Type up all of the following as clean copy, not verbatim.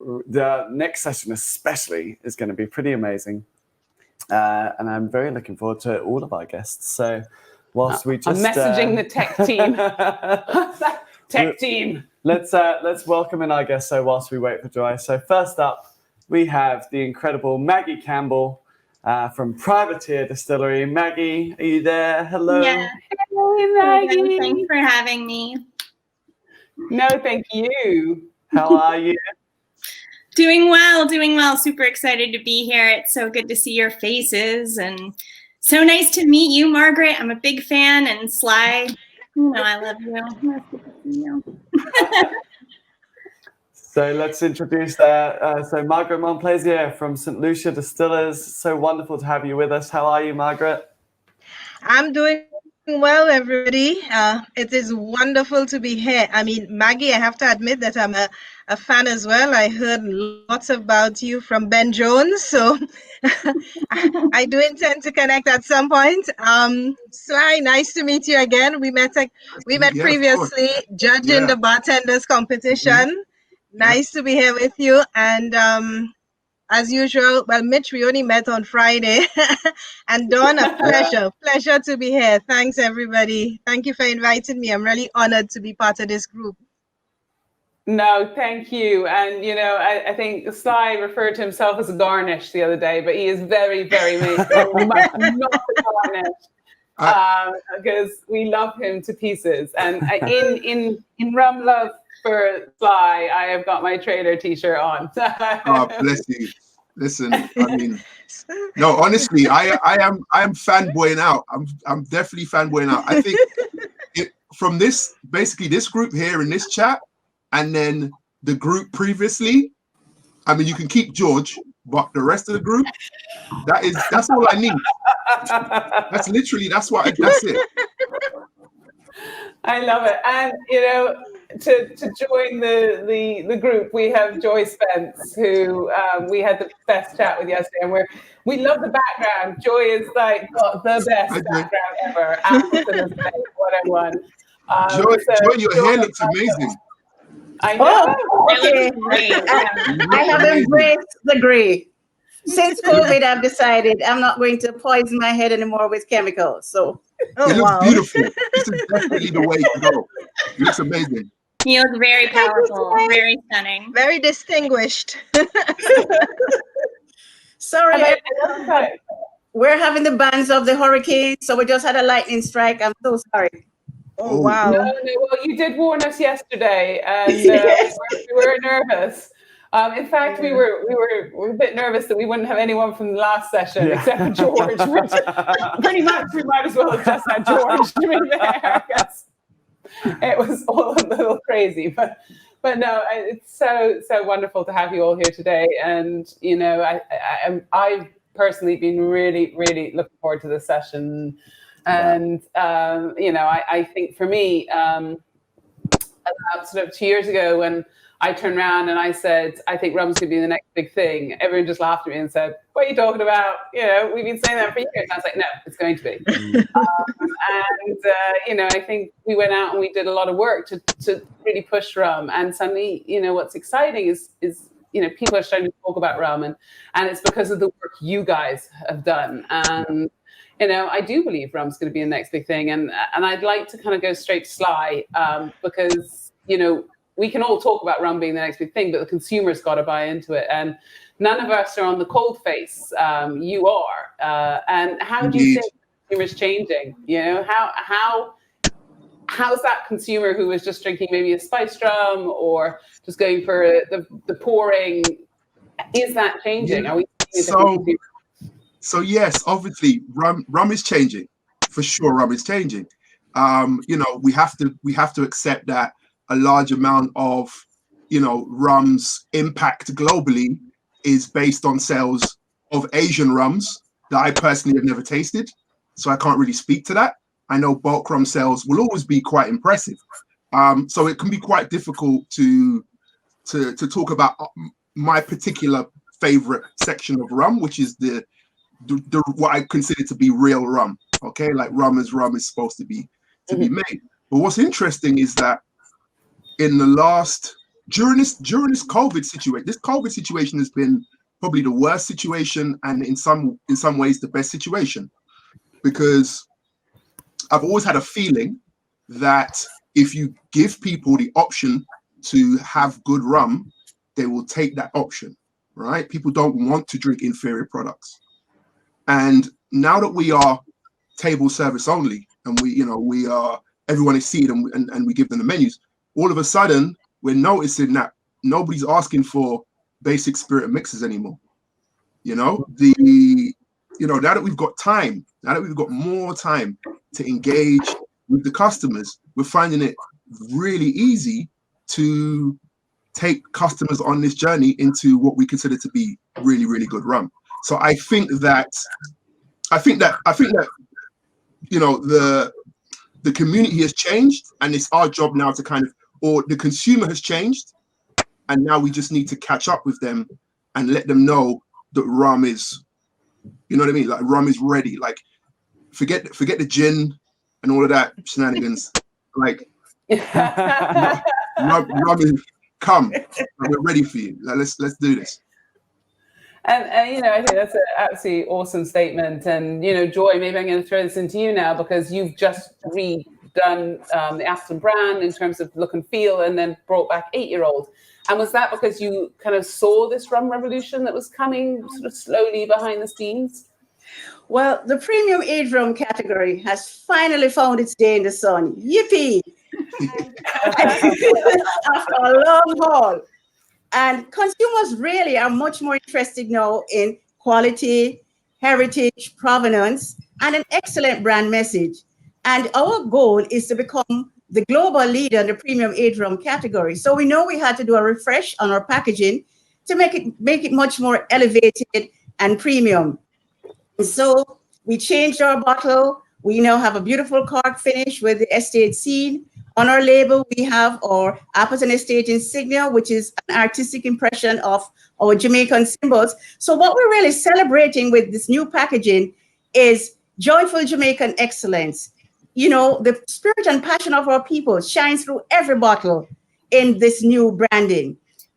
the next session especially is going to be pretty amazing. And I'm very looking forward to all of our guests. So whilst we just... I'm messaging the tech team. Tech team. Let's welcome in our guests, so whilst we wait for Joy. So first up, we have the incredible Maggie Campbell from Privateer Distillery. Maggie, are you there? Hello. Yeah. Hey, Maggie. Thanks for having me. No, thank you. How are you? Doing well. Super excited to be here. It's so good to see your faces and so nice to meet you, Margaret. I'm a big fan, and Sly, I love you. Nice to see you. So let's introduce so Margaret Monplaisir from St. Lucia Distillers. So wonderful to have you with us. How are you, Margaret? I'm doing well, everybody. It is wonderful to be here. I mean, Maggie, I have to admit that I'm a fan as well. I heard lots about you from Ben Jones, so I do intend to connect at some point. Sly, nice to meet you again. We met previously judging the bartenders competition. Nice to be here with you. And as usual, well, Mitch, we only met on Friday. And Dawn, a pleasure to be here. Thanks, everybody. Thank you for inviting me. I'm really honored to be part of this group. No, thank you. And, I think Sly referred to himself as a garnish the other day, but he is very, very much not a garnish because we love him to pieces. And in rum love for Sly, I have got my trader t-shirt on. Oh, bless you. Listen, I mean, no, honestly, I am fanboying out. I'm definitely fanboying out. I think from this group here in this chat, and then the group previously, I mean, you can keep George, but the rest of the group, that's all I need. That's it. I love it. And, to join the group, we have Joy Spence, who we had the best chat with yesterday, and we love the background. Joy is got the best background ever. Appleton Estate, what I won. Joy, your hair looks amazing. I know. Okay. I have embraced the gray. Since COVID, I've decided I'm not going to poison my head anymore with chemicals. So it looks beautiful. This is definitely the way to go. It looks amazing. You look very powerful, very stunning, very distinguished. Sorry, we're having the bands of the hurricane, so we just had a lightning strike. I'm so sorry. Oh wow! No, well, you did warn us yesterday, and we were nervous. In fact, we were a bit nervous that we wouldn't have anyone from the last session except for George. Which pretty much we might as well have just had George to be there. I guess it was all a little crazy, but no, it's so wonderful to have you all here today. And I've personally been really looking forward to this session. And I think for me, sort of 2 years ago when I turned around and I said, I think rum's going to be the next big thing. Everyone just laughed at me and said, what are you talking about? We've been saying that for years. And I was like, no, it's going to be. I think we went out and we did a lot of work to really push rum. And suddenly, what's exciting is people are starting to talk about rum. And it's because of the work you guys have done. And, I do believe rum's going to be the next big thing. And I'd like to kind of go straight to Sly because, we can all talk about rum being the next big thing, but the consumer's got to buy into it. And none of us are on the cold face. You are. And how do you think the consumer's changing? How's that consumer who was just drinking maybe a spiced rum or just going for the pouring? Is that changing? Are we seeing so yes, obviously rum is changing. For sure, rum is changing. We have to accept that a large amount of, rum's impact globally is based on sales of Asian rums that I personally have never tasted. So I can't really speak to that. I know bulk rum sales will always be quite impressive. So it can be quite difficult to talk about my particular favorite section of rum, which is the what I consider to be real rum. Okay, like rum is supposed to be made. But what's interesting is that in the last during this COVID situation, this COVID situation has been probably the worst situation, and in some ways the best situation, because I've always had a feeling that if you give people the option to have good rum, they will take that option, right? People don't want to drink inferior products. And now that we are table service only, and we are, everyone is seated and we give them the menus, all of a sudden we're noticing that nobody's asking for basic spirit mixes anymore. Now that we've got time, now that we've got more time to engage with the customers, we're finding it really easy to take customers on this journey into what we consider to be really, really good rum. So I think that the community has changed, and it's our job now to or the consumer has changed, and now we just need to catch up with them and let them know that rum is, like rum is ready. Like forget the gin and all of that shenanigans. Like rum is come. We're ready for you. Like, let's do this. And I think that's an absolutely awesome statement. And Joy, maybe I'm going to throw this into you now, because you've just redone the Appleton brand in terms of look and feel, and then brought back 8-year-old. And was that because you kind of saw this rum revolution that was coming sort of slowly behind the scenes? Well, the premium age rum category has finally found its day in the sun. Yippee! After a long haul. And consumers really are much more interested now in quality, heritage, provenance, and an excellent brand message. And our goal is to become the global leader in the premium age rum category. So we know we had to do a refresh on our packaging to make it much more elevated and premium. So we changed our bottle. We now have a beautiful cork finish with the estate seal. On our label, we have our Appleton Estate insignia, which is an artistic impression of our Jamaican symbols. So what we're really celebrating with this new packaging is joyful Jamaican excellence. The spirit and passion of our people shines through every bottle in this new branding.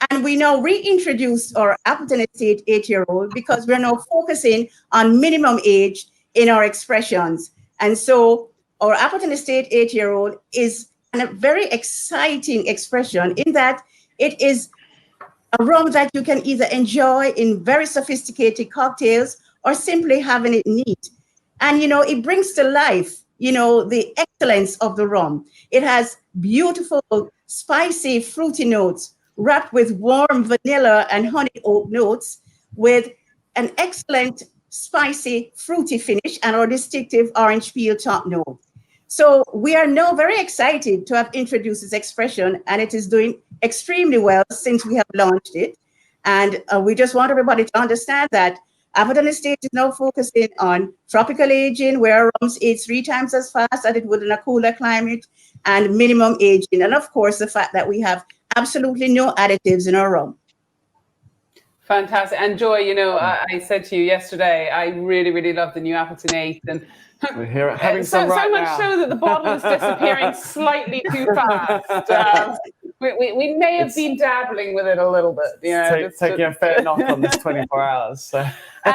And we now reintroduced our Appleton Estate 8-year-old because we're now focusing on minimum age in our expressions. And so our Appleton Estate 8-year-old is a very exciting expression in that it is a rum that you can either enjoy in very sophisticated cocktails or simply having it neat. And, it brings to life, the excellence of the rum. It has beautiful, spicy, fruity notes wrapped with warm vanilla and honey oak notes with an excellent, spicy, fruity finish and our distinctive orange peel top note. So we are now very excited to have introduced this expression, and it is doing extremely well since we have launched it. And we just want everybody to understand that Appleton Estate is now focusing on tropical aging, where rums age 3 times as fast as it would in a cooler climate, and minimum aging. And of course, the fact that we have absolutely no additives in our rum. Fantastic. And Joy, I said to you yesterday, I really, really love the new Appleton 8. And we're here having some so right much now. so that the bottle is disappearing slightly too fast. We may have been dabbling with it a little bit. Taking a fair knock on this 24 hours. So.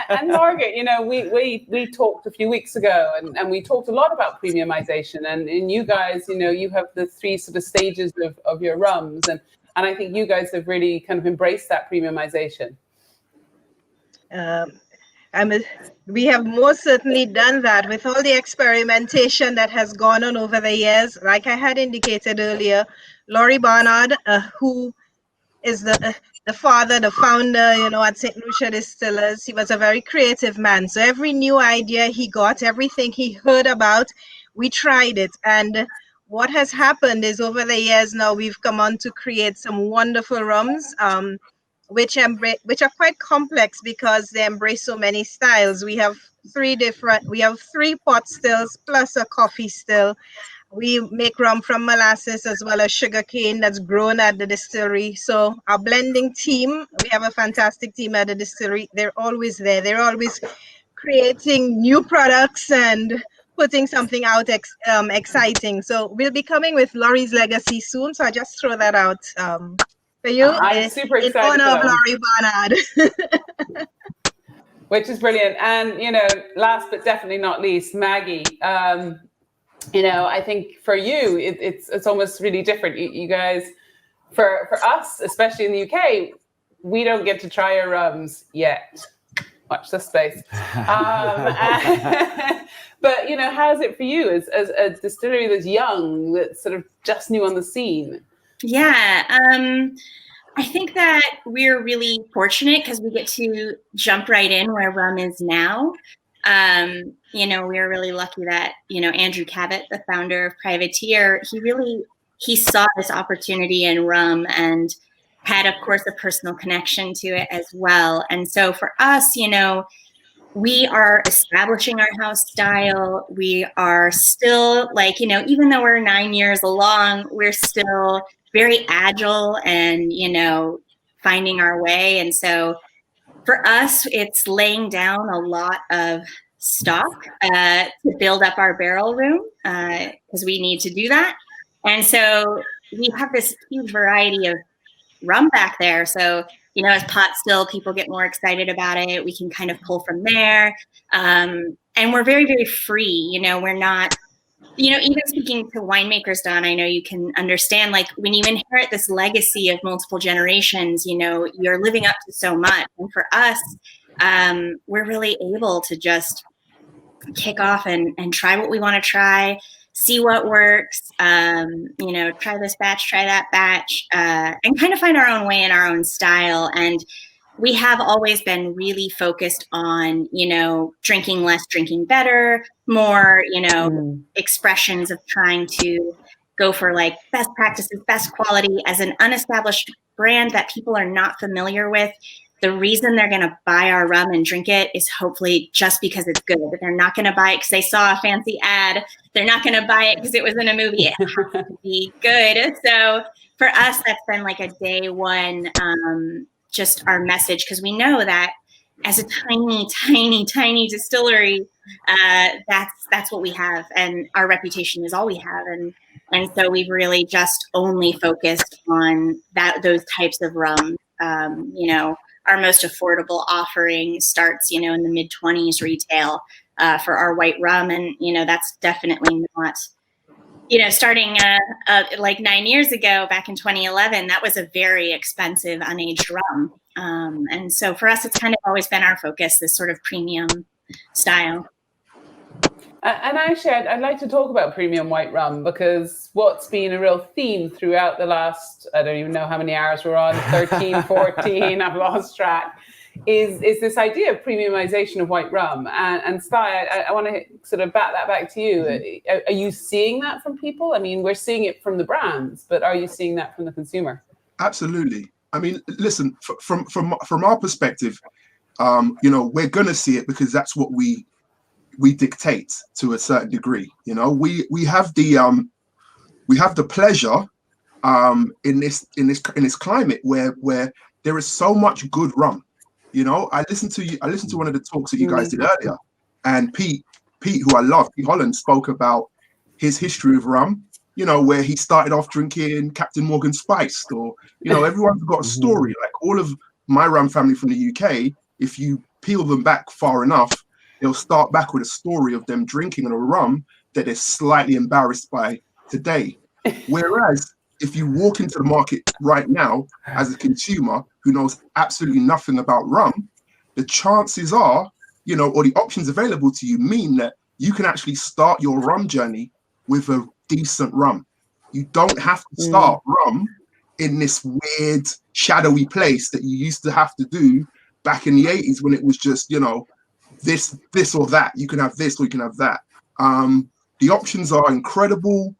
And Margaret, we talked a few weeks ago, and we talked a lot about premiumization. And you guys, you have the 3 sort of stages of your rums, and I think you guys have really kind of embraced that premiumization. We have most certainly done that with all the experimentation that has gone on over the years. Like I had indicated earlier, Laurie Barnard, who is the father, the founder, at St. Lucia Distillers, he was a very creative man. So every new idea he got, everything he heard about, we tried it. And what has happened is over the years now, we've come on to create some wonderful rums, which are quite complex because they embrace so many styles. We have 3 pot stills plus a coffee still. We make rum from molasses as well as sugarcane that's grown at the distillery. So our blending team, we have a fantastic team at the distillery. They're always there. They're always creating new products and putting something out exciting. So we'll be coming with Laurie's Legacy soon. So I just throw that out for you. I'm super in excited honor of for them. Laurie Barnard. Which is brilliant. And, last but definitely not least, Maggie, I think for you, it's almost really different. You guys, for us, especially in the UK, we don't get to try our rums yet. Watch this space. But, how's it for you as a distillery that's young, that's sort of just new on the scene? Yeah, I think that we're really fortunate because we get to jump right in where rum is now. We're really lucky that, Andrew Cabot, the founder of Privateer, he saw this opportunity in rum and had, of course, a personal connection to it as well. And so for us, we are establishing our house style. We are still even though we're 9 years along, we're still very agile and, finding our way. And so for us, it's laying down a lot of stock to build up our barrel room because we need to do that. And so we have this huge variety of rum back there. So, as pot still, people get more excited about it. We can kind of pull from there. And we're very, very free. We're not, even speaking to winemakers, Don, I know you can understand, when you inherit this legacy of multiple generations, you're living up to so much. And for us, we're really able to just kick off and try what we want to try, see what works, try this batch, try that batch, and kind of find our own way and our own style. And we have always been really focused on, drinking less, drinking better, more, expressions of trying to go for best practices, best quality as an unestablished brand that people are not familiar with. The reason they're going to buy our rum and drink it is hopefully just because it's good. They're not going to buy it because they saw a fancy ad. They're not going to buy it because it was in a movie. It has to be good. So for us, that's been a day one, just our message, because we know that as a tiny, tiny, tiny distillery, that's what we have, and our reputation is all we have, and so we've really just only focused on those types of rum. Our most affordable offering starts, in the mid-20s retail for our white rum, and that's definitely not. Starting 9 years ago, back in 2011, that was a very expensive unaged rum. And so for us, it's kind of always been our focus, this sort of premium style. And actually, I'd like to talk about premium white rum, because what's been a real theme throughout the last, I don't even know how many hours we're on, 13, 14, I've lost track, is this idea of premiumization of white rum. And Sly, I want to sort of bat that back to you. Are you seeing that from people? I mean, we're seeing it from the brands, but are you seeing that from the consumer? Absolutely. I mean, listen, from our perspective, we're going to see it because that's what we dictate to a certain degree. We have the pleasure in this climate where there is so much good rum. I listened to one of the talks that you guys did earlier, and Pete, who I love, Pete Holland, spoke about his history of rum, where he started off drinking Captain Morgan Spiced, or, everyone's got a story. Like all of my rum family from the UK, if you peel them back far enough, they'll start back with a story of them drinking a rum that they're slightly embarrassed by today. Whereas if you walk into the market right now as a consumer who knows absolutely nothing about rum, the chances are, or the options available to you mean that you can actually start your rum journey with a decent rum. You don't have to start rum in this weird, shadowy place that you used to have to do back in the 80s when it was just, this or that. You can have this or you can have that. The options are incredible.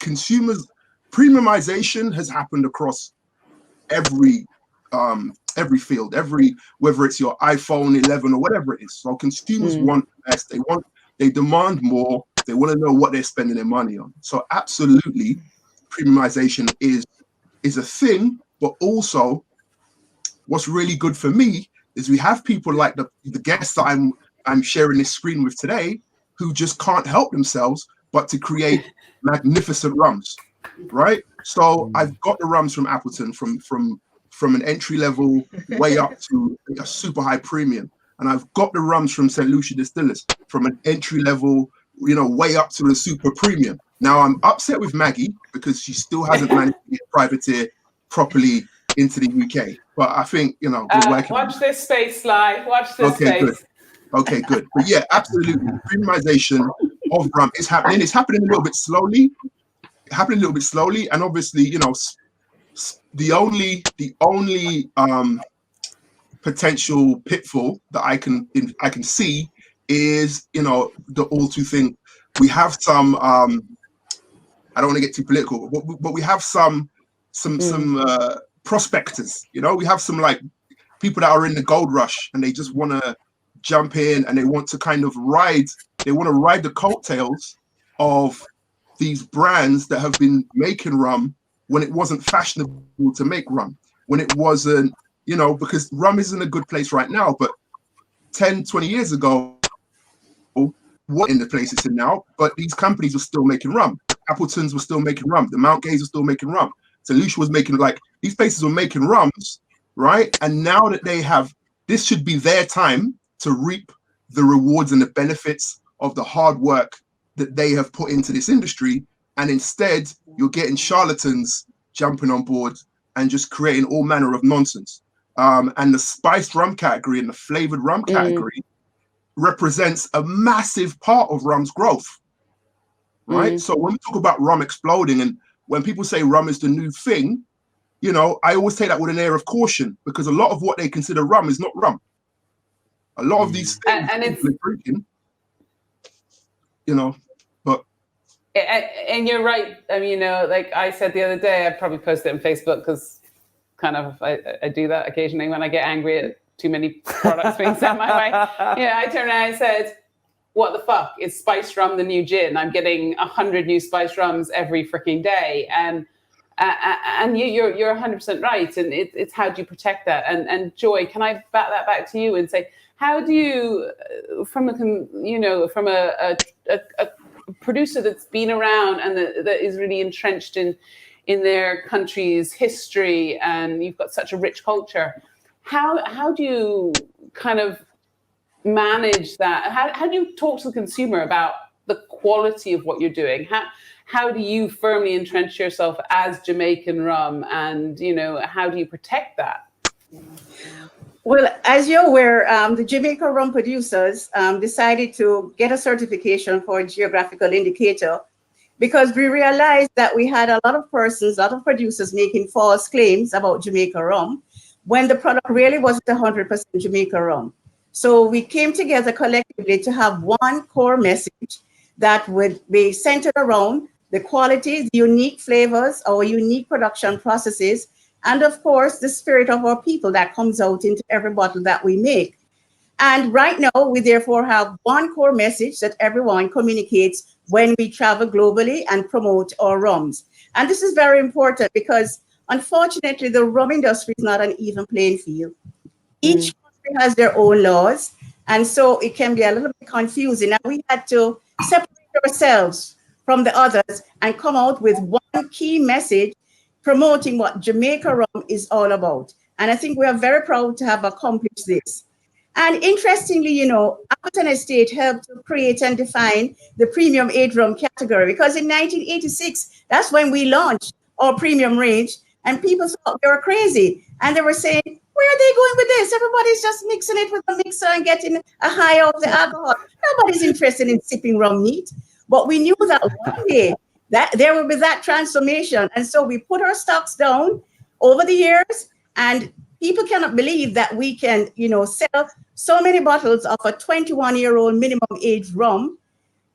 Consumers, premiumization has happened across every field, whether it's your iPhone 11 or whatever it is. So consumers want the best. They demand more. They want to know what they're spending their money on. So absolutely, premiumization is a thing. But also, what's really good for me is we have people like the guests that I'm sharing this screen with today, who just can't help themselves but to create magnificent rums. right? So I've got the rums from Appleton from an entry level way up to a super high premium. And I've got the rums from St. Lucia Distillers from an entry level, way up to the super premium. Now I'm upset with Maggie because she still hasn't managed to get privateer properly into the UK. But I think, we're working. Watch this space, Sly. Watch this space. Good. Okay, good. But yeah, absolutely. Premiumization of rum is happening. It's happening a little bit slowly. And obviously, the only potential pitfall that I can see is, the all too thing. We have some, I don't want to get too political, but we have some prospectors, we have some like people that are in the gold rush and they just want to jump in and they want to kind of ride the coattails of these brands that have been making rum when it wasn't fashionable to make rum, when it wasn't, because rum is in a good place right now, but 10, 20 years ago, what in the place it's in now, but these companies were still making rum. Appleton's were still making rum. The Mount Gays were still making rum. So Lucia was making, these places were making rums, right? And now that this should be their time to reap the rewards and the benefits of the hard work that they have put into this industry. And instead, you're getting charlatans jumping on board and just creating all manner of nonsense. And the spiced rum category and the flavored rum category represents a massive part of rum's growth, right? So when we talk about rum exploding and when people say rum is the new thing, I always take that with an air of caution because a lot of what they consider rum is not rum. A lot of these things and it's drinking, but. And you're right. I mean, like I said the other day, I probably posted it on Facebook because kind of I do that occasionally when I get angry at too many products being sent my way. I turned around and I said, what the fuck? Is spiced rum the new gin? I'm getting 100 new spiced rums every freaking day. And you're 100% right. And it's how do you protect that? And Joy, can I bat that back to you and say, how do you, from a producer that's been around and that is really entrenched in their country's history, and you've got such a rich culture, how do you kind of manage that? How do you talk to the consumer about the quality of what you're doing? How do you firmly entrench yourself as Jamaican rum, and how do you protect that? Well, as you're aware, the Jamaica rum producers decided to get a certification for a geographical indicator because we realized that we had a lot of producers making false claims about Jamaica rum when the product really wasn't 100% Jamaica rum. So we came together collectively to have one core message that would be centered around the quality, the unique flavors, our unique production processes, and of course, the spirit of our people that comes out into every bottle that we make. And right now, we therefore have one core message that everyone communicates when we travel globally and promote our rums. And this is very important because, unfortunately, the rum industry is not an even playing field. Each country has their own laws, and so it can be a little bit confusing. Now, we had to separate ourselves from the others and come out with one key message promoting what Jamaica rum is all about. And I think we are very proud to have accomplished this. And interestingly, Appleton Estate helped to create and define the premium aged rum category because in 1986, that's when we launched our premium range and people thought we were crazy. And they were saying, where are they going with this? Everybody's just mixing it with a mixer and getting a high of the alcohol. Nobody's interested in sipping rum neat. But we knew that one day that there will be that transformation. And so we put our stocks down over the years, and people cannot believe that we can, sell so many bottles of a 21-year-old minimum age rum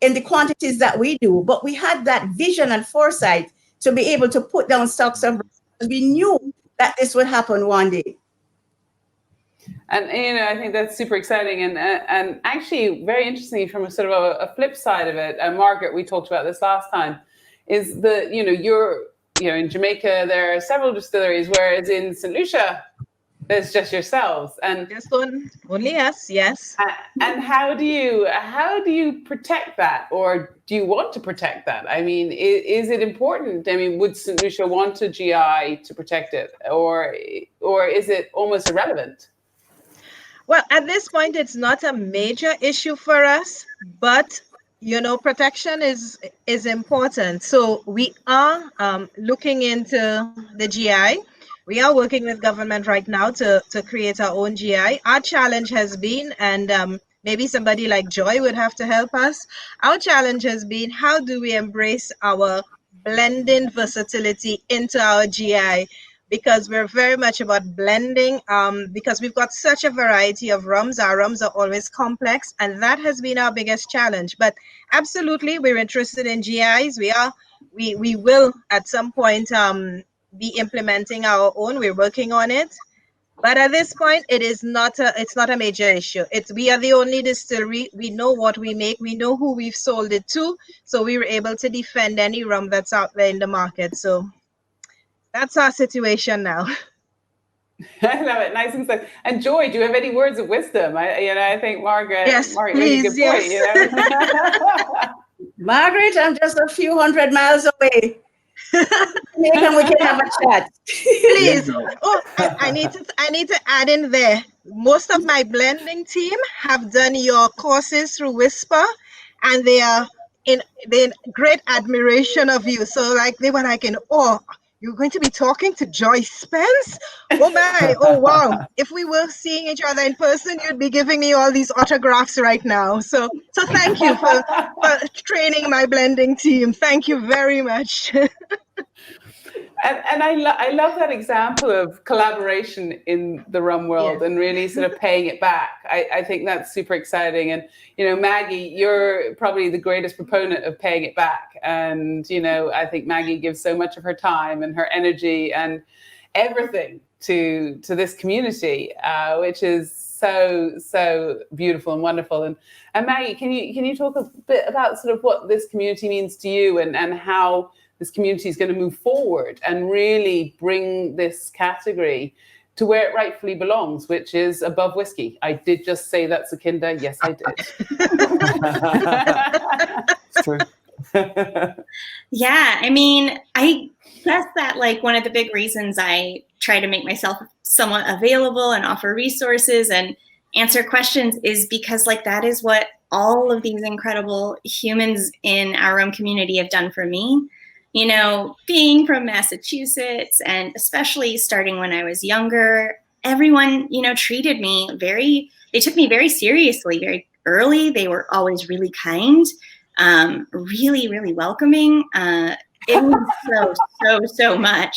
in the quantities that we do. But we had that vision and foresight to be able to put down stocks of rum. We knew that this would happen one day. And I think that's super exciting, and actually very interesting from a sort of a flip side of it. And Margaret, we talked about this last time, is that you're in Jamaica there are several distilleries, whereas in St. Lucia There's just yourselves, and Just only us, yes. And how do you protect that, or do you want to protect that? I mean, is it important? I mean, would St. Lucia want a GI to protect it, or is it almost irrelevant? Well, at this point, it's not a major issue for us, but protection is important. So we are looking into the GI. We are working with government right now to create our own GI. Our challenge has been, and maybe somebody like Joy would have to help us. Our challenge has been, how do we embrace our blending versatility into our GI? Because we're very much about blending, because we've got such a variety of rums. Our rums are always complex, and that has been our biggest challenge. But absolutely, we're interested in GIs. We will at some point be implementing our own. We're working on it. But at this point, it's not a major issue. We are the only distillery. We know what we make. We know who we've sold it to. So we were able to defend any rum that's out there in the market. So that's our situation now. I love it. Nice and slow. And Joy, do you have any words of wisdom? I think Margaret. Yes, Margaret please. Made a good Yes. point, Margaret, I'm just a few hundred miles away. Maybe we can have a chat. Please. Oh, I need to add in there. Most of my blending team have done your courses through Whisper, and they are in great admiration of you. So they were like, you're going to be talking to Joy Spence? Oh my, oh wow. If we were seeing each other in person, you'd be giving me all these autographs right now. So thank you for training my blending team. Thank you very much. And I love that example of collaboration in the rum world, Yes. and really sort of paying it back. I think that's super exciting. And, Maggie, you're probably the greatest proponent of paying it back. And, I think Maggie gives so much of her time and her energy and everything to this community, which is so beautiful and wonderful. And Maggie, can you talk a bit about sort of what this community means to you, and how this community is going to move forward and really bring this category to where it rightfully belongs, which is above whiskey. I did just say that, Sukhinder. Yes, I did. It's true. Yeah, I mean, I guess that one of the big reasons I try to make myself somewhat available and offer resources and answer questions is because that is what all of these incredible humans in our rum community have done for me. Being from Massachusetts, and especially starting when I was younger, everyone, treated me they took me very seriously, very early. They were always really kind, really, really welcoming. It was so much.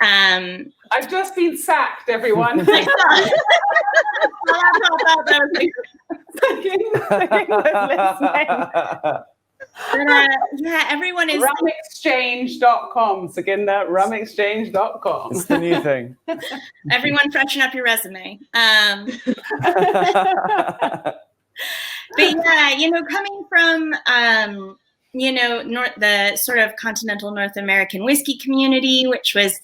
I've just been sacked, everyone. Yeah, everyone is rumexchange.com, Sukhinder. Rumexchange.com. It's the new thing. Everyone freshen up your resume. But yeah, coming from the sort of continental North American whiskey community, which was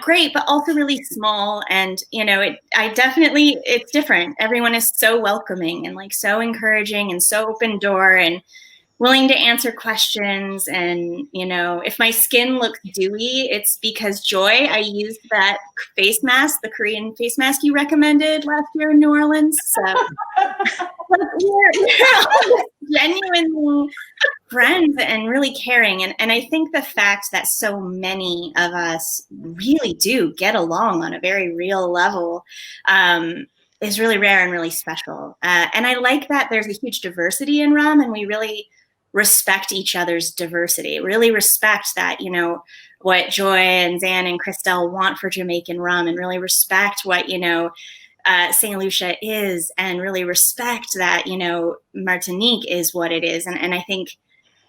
great, but also really small. And, it's different. Everyone is so welcoming and so encouraging and so open door and willing to answer questions. And, if my skin looks dewy, it's because Joy, I used that face mask, the Korean face mask you recommended last year in New Orleans. So we're genuinely friends and really caring. And I think the fact that so many of us really do get along on a very real level is really rare and really special. And I like that there's a huge diversity in rum, and we really respect each other's diversity, really respect that, what Joy and Zan and Christelle want for Jamaican rum, and really respect what, St. Lucia is, and really respect that, Martinique is what it is. And I think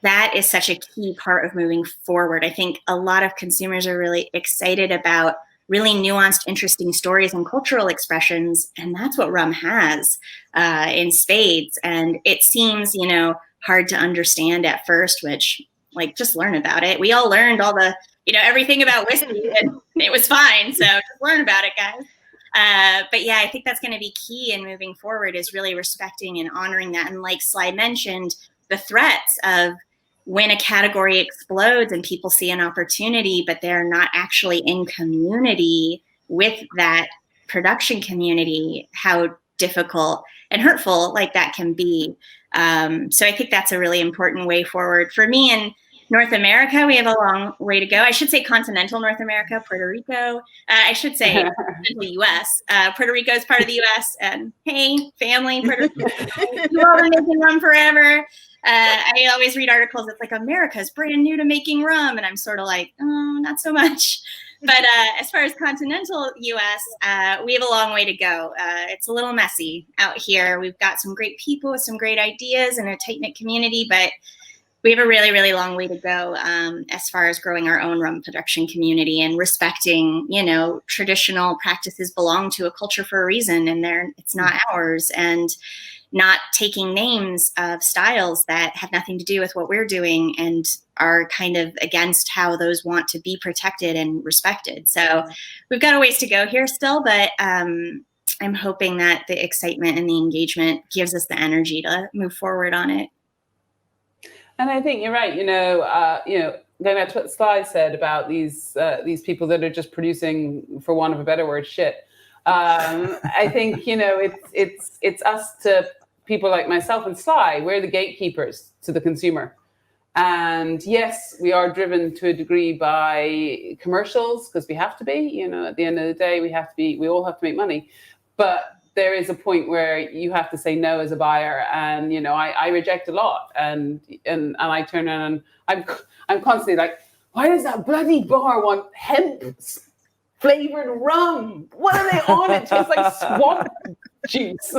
that is such a key part of moving forward. I think a lot of consumers are really excited about really nuanced, interesting stories and cultural expressions. And that's what rum has in spades. And it seems, hard to understand at first, which just learn about it. We all learned all the, everything about whiskey, and it was fine. So just learn about it, guys. But yeah, I think that's going to be key in moving forward, is really respecting and honoring that. And like Sly mentioned, the threats of when a category explodes and people see an opportunity, but they're not actually in community with that production community, how difficult and hurtful like that can be. So I think that's a really important way forward. For me in North America, we have a long way to go. I should say continental North America, Puerto Rico. I should say the U.S. Puerto Rico is part of the U.S. And hey, family, Puerto Rico, you all been making rum forever. I always read articles. It's like America's brand new to making rum, and I'm sort of like, oh, not so much. But as far as continental U.S., we have a long way to go. It's a little messy out here. We've got some great people with some great ideas and a tight-knit community, but we have a really, really long way to go as far as growing our own rum production community and respecting, traditional practices belong to a culture for a reason, and it's not ours. And not taking names of styles that have nothing to do with what we're doing and are kind of against how those want to be protected and respected. So we've got a ways to go here still, but I'm hoping that the excitement and the engagement gives us the energy to move forward on it. And I think you're right. Going back to what Sly said about these people that are just producing, for want of a better word, shit. I think it's us to people like myself and Sly. We're the gatekeepers to the consumer, and yes, we are driven to a degree by commercials because we have to be. At the end of the day, we all have to make money, but there is a point where you have to say no as a buyer, and I reject a lot, and I turn around and I'm constantly like, why does that bloody bar want hemp flavored rum? What are they on? It tastes like swamp juice.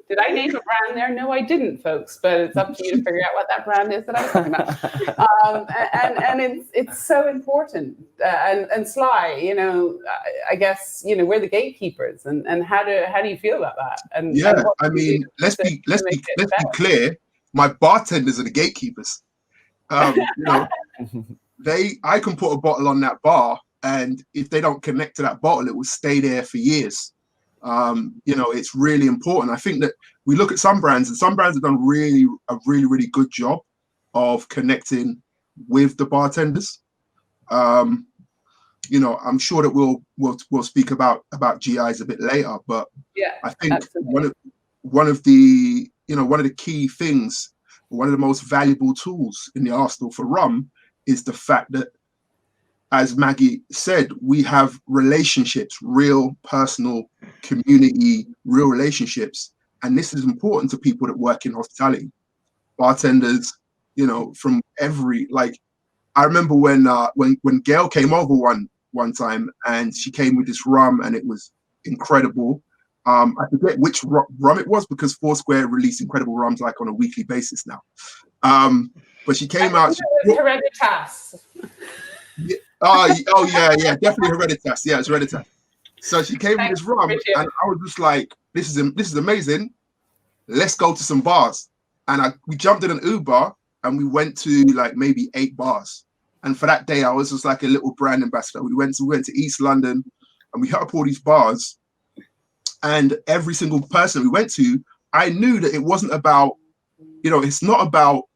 Did I name a brand there? No, I didn't, folks. But it's up to you to figure out what that brand is that I was talking about. And it's so important. And Sly, I guess we're the gatekeepers. And how do you feel about that? And yeah, I mean, let's be clear. My bartenders are the gatekeepers. I can put a bottle on that bar, and if they don't connect to that bottle, it will stay there for years. It's really important. I think that we look at some brands, and some brands have done a really good job of connecting with the bartenders. I'm sure that we'll speak about GIs a bit later, but yeah, I think absolutely. one of the key things, one of the most valuable tools in the arsenal for rum is the fact that, as Maggie said, we have relationships, real personal community, real relationships. And this is important to people that work in hospitality. Bartenders, from I remember when Gail came over one time, and she came with this rum, and it was incredible. I forget which rum it was, because Foursquare release incredible rums like on a weekly basis now. But she came out. It was Hereditas. Yeah. Oh yeah, definitely Hereditas. Yeah, it's Hereditas. So she came with this rum, and I was just like, "This is amazing. Let's go to some bars." And we jumped in an Uber, and we went to like maybe 8 bars. And for that day, I was just like a little brand ambassador. We went to East London, and we hit up all these bars. And every single person we went to, I knew that it wasn't about, it's not about.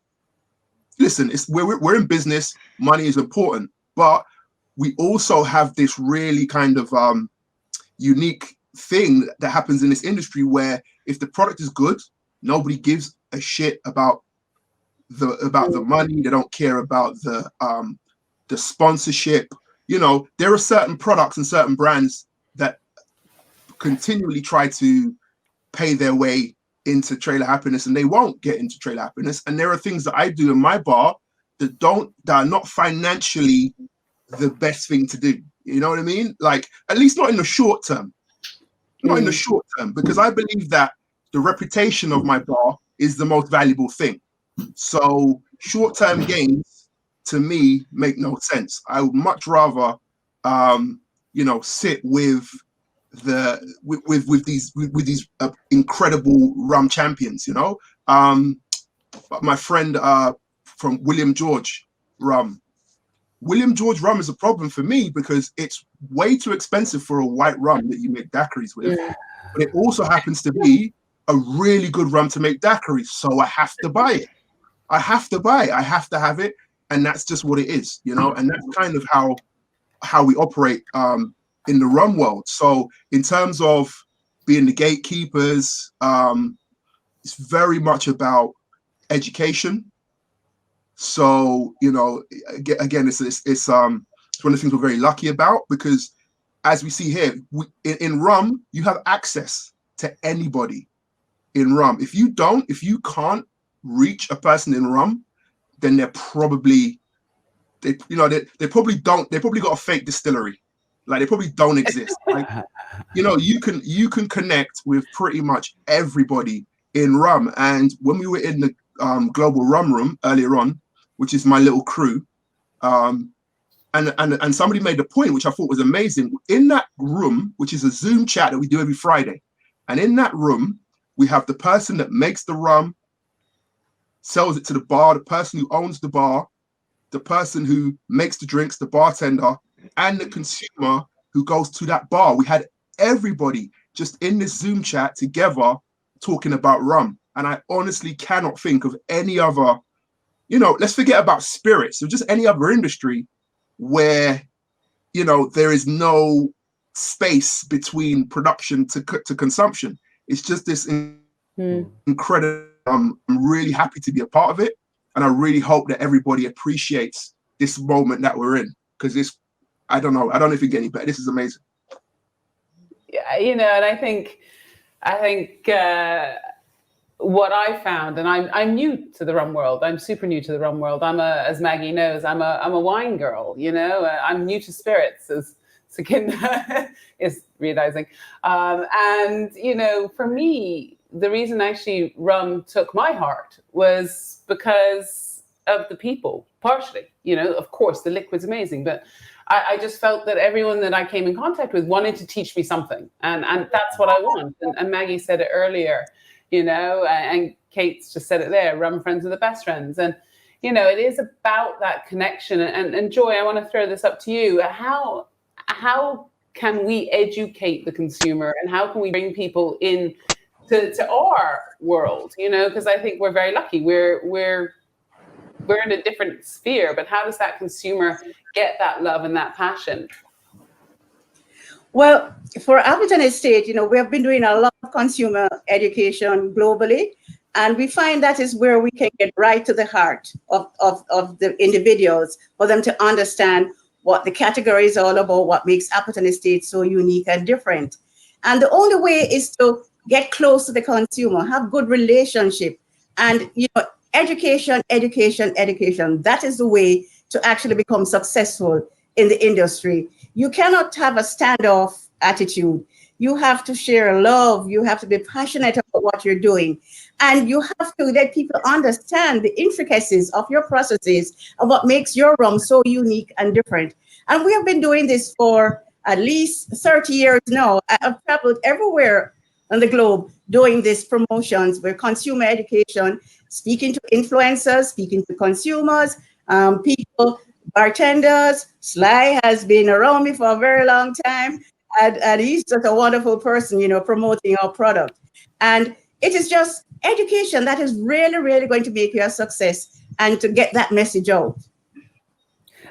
Listen, we're in business. Money is important. But we also have this really kind of unique thing that happens in this industry where if the product is good, nobody gives a shit about the money. They don't care about the sponsorship. There are certain products and certain brands that continually try to pay their way into trailer happiness, and they won't get into trailer happiness. And there are things that I do in my bar that are not financially the best thing to do. You know what I mean? Like, at least not in the short term. Not in the short term, because I believe that the reputation of my bar is the most valuable thing. So short-term gains to me make no sense. I would much rather sit with these incredible rum champions, my friend from William George Rum, William George rum is a problem for me because it's way too expensive for a white rum that you make daiquiris with. But it also happens to be a really good rum to make daiquiris. So I have to buy it. I have to have it. And that's just what it is, you know, and that's kind of how we operate in the rum world. So in terms of being the gatekeepers, it's very much about education. So, you know, again, it's one of the things we're very lucky about, because as we see here, in rum, you have access to anybody in rum. If you can't reach a person in rum, then they probably got a fake distillery. Like, they probably don't exist. Like, you know, you can connect with pretty much everybody in rum. And when we were in the global rum room earlier on, which is my little crew, and somebody made a point which I thought was amazing. In that room, which is a Zoom chat that we do every Friday, and in that room we have the person that makes the rum, sells it to the bar, the person who owns the bar, the person who makes the drinks, the bartender, and the consumer who goes to that bar. We had everybody just in this Zoom chat together talking about rum. And I honestly cannot think of any other, you know, let's forget about spirits, or just any other industry where, you know, there is no space between production to consumption. It's just this incredible. I'm really happy to be a part of it. And I really hope that everybody appreciates this moment that we're in, because I don't know if it get any better. This is amazing. Yeah, you know, and I think what I found, and I'm new to the rum world. I'm super new to the rum world. As Maggie knows, I'm a wine girl. You know, I'm new to spirits, as Sakinda is realizing. And you know, for me, the reason actually rum took my heart was because of the people, partially. You know, of course, the liquid's amazing, but I just felt that everyone that I came in contact with wanted to teach me something, and that's what I want. And Maggie said it earlier, you know, and Kate's just said it there. Rum friends are the best friends, and you know, it is about that connection. And Joy, I want to throw this up to you. How can we educate the consumer, and how can we bring people in to our world? You know, because I think we're very lucky. We're in a different sphere, but how does that consumer get that love and that passion? Well, for Appleton Estate, you know, we have been doing a lot of consumer education globally, and we find that is where we can get right to the heart of the individuals, for them to understand what the category is all about, what makes Appleton Estate so unique and different. And the only way is to get close to the consumer, have good relationship, and, you know, education. That is the way to actually become successful in the industry. You cannot have a standoff attitude. You have to share love. You have to be passionate about what you're doing. And you have to let people understand the intricacies of your processes of what makes your rum so unique and different. And we have been doing this for at least 30 years now. I've traveled everywhere on the globe doing these promotions where consumer education, speaking to influencers, speaking to consumers, people, bartenders. Sly has been around me for a very long time, and he's such a wonderful person, you know, promoting our product. And it is just education that is really, really going to make you a success, and to get that message out.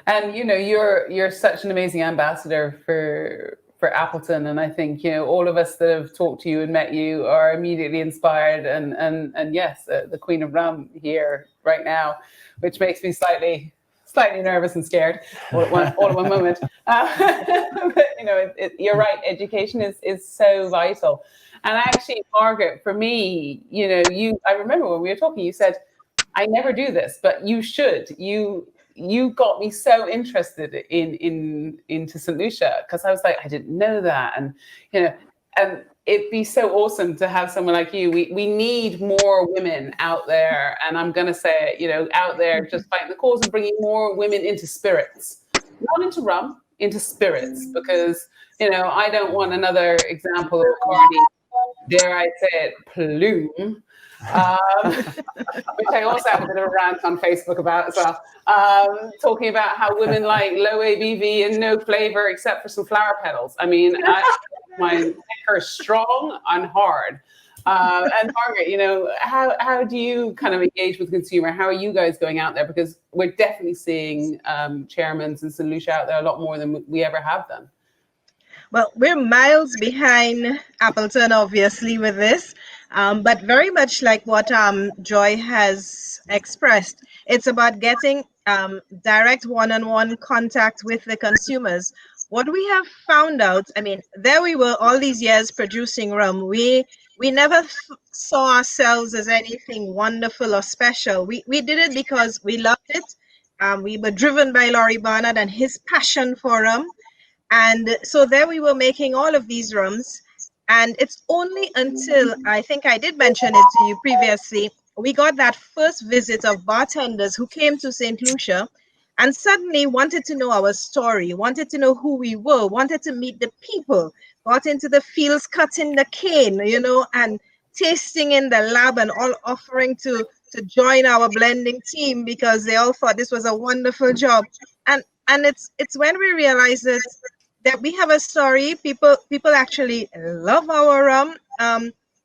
And you know, you're such an amazing ambassador for Appleton, and I think, you know, all of us that have talked to you and met you are immediately inspired, and yes, the Queen of Rum here right now, which makes me slightly nervous and scared all at one moment. But you know, you're right. Education is so vital. And actually, Margaret, for me, you know, I remember when we were talking, you said, "I never do this, but you should." You got me so interested into St. Lucia, because I was like, I didn't know that, and you know, and it'd be so awesome to have someone like you. We need more women out there, and I'm gonna say it, you know, out there just fighting the cause and bringing more women into spirits, not into rum, into spirits, because you know, I don't want another example of Cardi, dare I say it, plume. which I also have a bit of a rant on Facebook about as well, talking about how women like low ABV and no flavor except for some flower petals. I mean, my neck are strong and hard. And Margaret, you know, how do you kind of engage with the consumer? How are you guys going out there? Because we're definitely seeing chairmans and St. Lucia out there a lot more than we ever have done. Well, we're miles behind Appleton, obviously, with this, but very much like what Joy has expressed, it's about getting direct one-on-one contact with the consumers. What we have found out, I mean, there we were all these years producing rum. We never saw ourselves as anything wonderful or special. We did it because we loved it. We were driven by Laurie Barnard and his passion for rum. And so there we were making all of these rums. And it's only until, I think I did mention it to you previously, we got that first visit of bartenders who came to St. Lucia and suddenly wanted to know our story, wanted to know who we were, wanted to meet the people, got into the fields cutting the cane, you know, and tasting in the lab and all offering to join our blending team because they all thought this was a wonderful job. And it's when we realized that we have a story. People actually love our rum.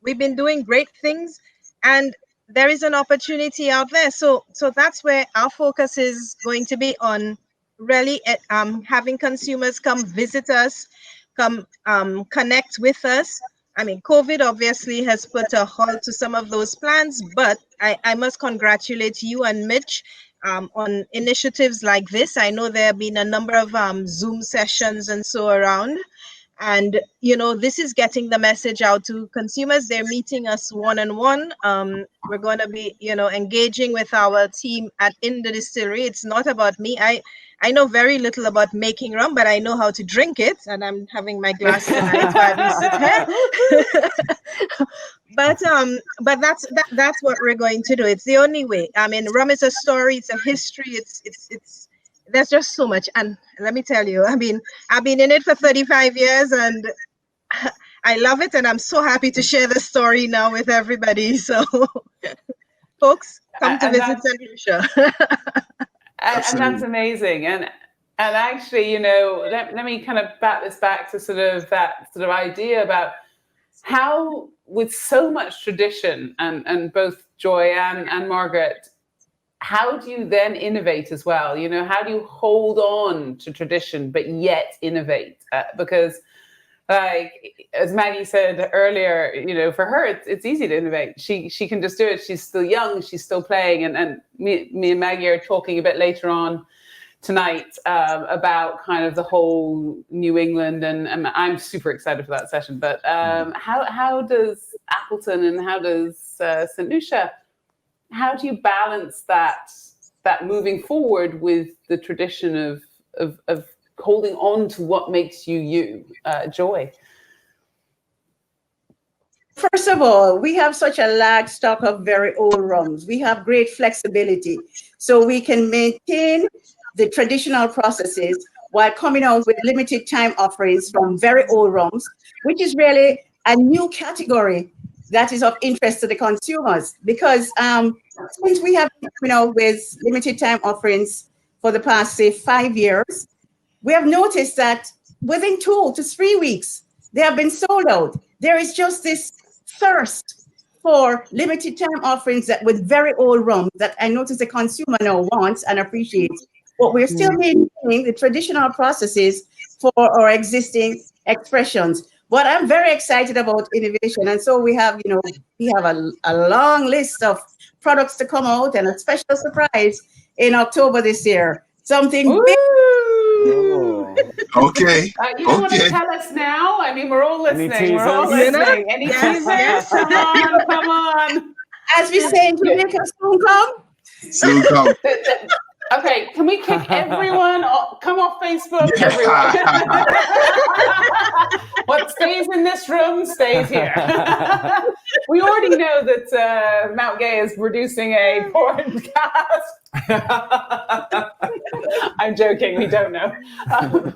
We've been doing great things, and there is an opportunity out there. So that's where our focus is going to be on, really having consumers come visit us, come connect with us. I mean, COVID obviously has put a halt to some of those plans, but I must congratulate you and Mitch on initiatives like this. I know there have been a number of Zoom sessions and so around. And, you know, this is getting the message out to consumers. They're meeting us one-on-one. We're going to be, you know, engaging with our team in the distillery. It's not about me. I know very little about making rum, but I know how to drink it. And I'm having my glass tonight while we sit here. But that's what we're going to do. It's the only way. I mean, rum is a story. It's a history. It's there's just so much. And let me tell you, I mean, I've been in it for 35 years and I love it. And I'm so happy to share the story now with everybody. So folks, come to visit St. Lucia. And that's amazing. And actually, you know, let me kind of bat this back to sort of that sort of idea about how, with so much tradition, and both Joy and Margaret, how do you then innovate as well? You know, how do you hold on to tradition but yet innovate? Because, like as Maggie said earlier, you know, for her it's easy to innovate. She can just do it. She's still young. She's still playing. And me and Maggie are talking a bit later on tonight about kind of the whole New England, and I'm super excited for that session. But how does Appleton and how does St. Lucia? How do you balance that moving forward with the tradition of holding on to what makes you, Joy? First of all, we have such a large stock of very old rums. We have great flexibility, so we can maintain the traditional processes while coming out with limited time offerings from very old rums, which is really a new category that is of interest to the consumers, because since we have, you know, with limited time offerings for the past, say, 5 years, we have noticed that within 2 to 3 weeks, they have been sold out. There is just this thirst for limited time offerings that with very old rum that I notice the consumer now wants and appreciates. But we're still maintaining the traditional processes for our existing expressions. But I'm very excited about innovation. And so we have, you know, a long list of products to come out and a special surprise in October this year. Something big. Okay. You don't want to tell us now? I mean, we're all listening. We're all listening. Any teasers? Yes. Come on. As we say in Jamaica, soon come. Soon come. Okay, can we kick everyone off? Come off Facebook, everyone. What stays in this room stays here. We already know that Mount Gay is producing a podcast. I'm joking, we don't know.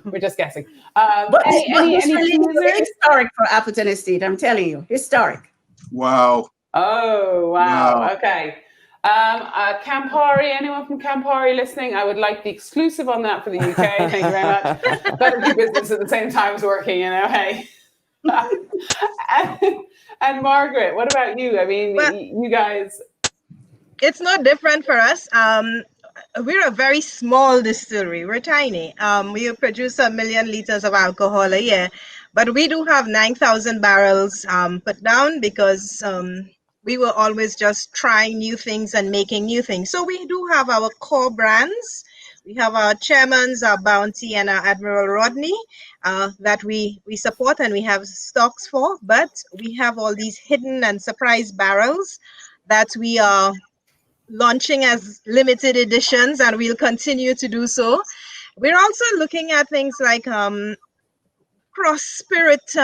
We're just guessing. But any it's really teasers? historic for Appleton Estate, I'm telling you, historic. Wow. Oh, wow. Okay. Campari, anyone from Campari listening? I would like the exclusive on that for the UK. Thank you very much. Better do business at the same time as working, hey. and Margaret, what about you? I mean, you guys. It's not different for us. We're a very small distillery. We're tiny. We produce 1 million liters of alcohol a year, but we do have 9,000 barrels put down because we were always just trying new things and making new things. So we do have our core brands. We have our Chairman's, our Bounty, and our Admiral Rodney that we support and we have stocks for. But we have all these hidden and surprise barrels that we are launching as limited editions, and we'll continue to do so. We're also looking at things like cross spirit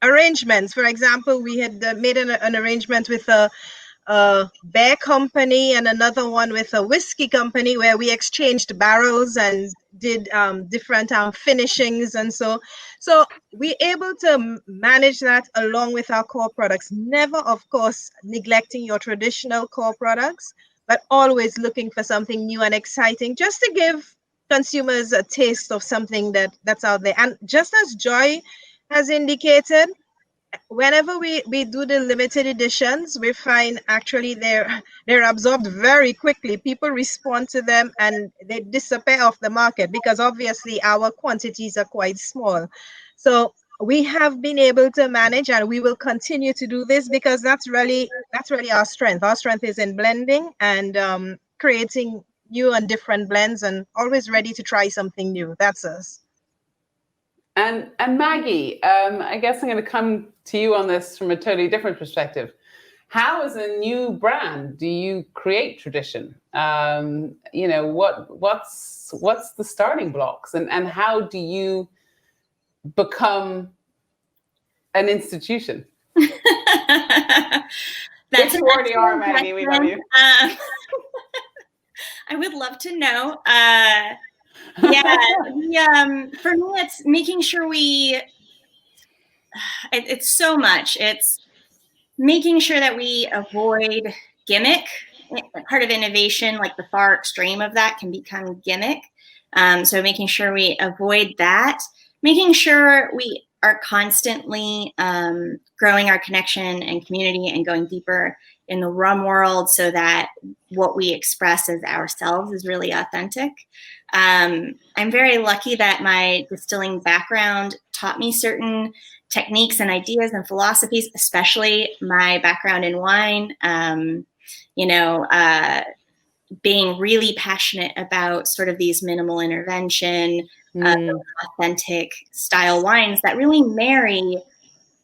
arrangements. For example, we had made an arrangement with a beer company and another one with a whiskey company where we exchanged barrels and did different finishings, and so we're able to manage that along with our core products, never of course neglecting your traditional core products, but always looking for something new and exciting just to give consumers a taste of something that's out there. And just as Joy has indicated, whenever we do the limited editions, we find actually they're absorbed very quickly. People respond to them and they disappear off the market because obviously our quantities are quite small. So we have been able to manage, and we will continue to do this because that's really our strength. Our strength is in blending and creating new and different blends, and always ready to try something new. That's us. And Maggie, I guess I'm going to come to you on this from a totally different perspective. How, as a new brand, do you create tradition? What's the starting blocks, and how do you become an institution? That's you already are, Maggie. We love you. I would love to know. For me, it's making sure it's so much. It's making sure that we avoid gimmick. Part of innovation, like the far extreme of that, can become gimmick. So making sure we avoid that, making sure we are constantly growing our connection and community and going deeper in the rum world so that what we express as ourselves is really authentic. I'm very lucky that my distilling background taught me certain techniques and ideas and philosophies, especially my background in wine. Being really passionate about sort of these minimal intervention, authentic style wines that really marry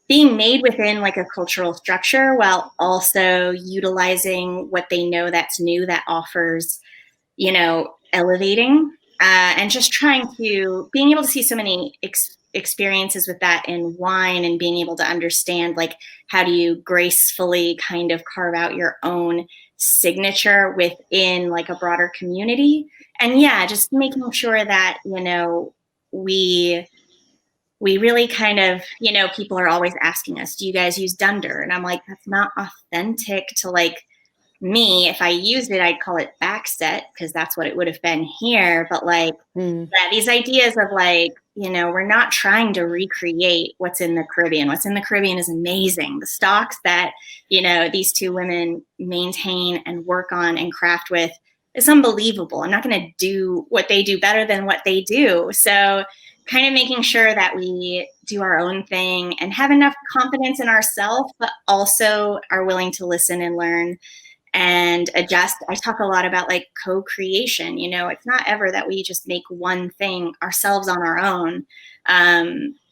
being made within like a cultural structure while also utilizing what they know that's new that offers, elevating, and just being able to see so many experiences with that in wine, and being able to understand like how do you gracefully kind of carve out your own signature within like a broader community. And just making sure that we really kind of, people are always asking us, do you guys use dunder? And I'm like, that's not authentic to like me. If I used it, I'd call it backset because that's what it would have been here. But like these ideas of like, we're not trying to recreate what's in the Caribbean. What's in the Caribbean is amazing. The stocks that, these two women maintain and work on and craft with is unbelievable. I'm not going to do what they do better than what they do. So kind of making sure that we do our own thing and have enough confidence in ourselves, but also are willing to listen and learn and adjust. I talk a lot about like co-creation. It's not ever that we just make one thing ourselves on our own.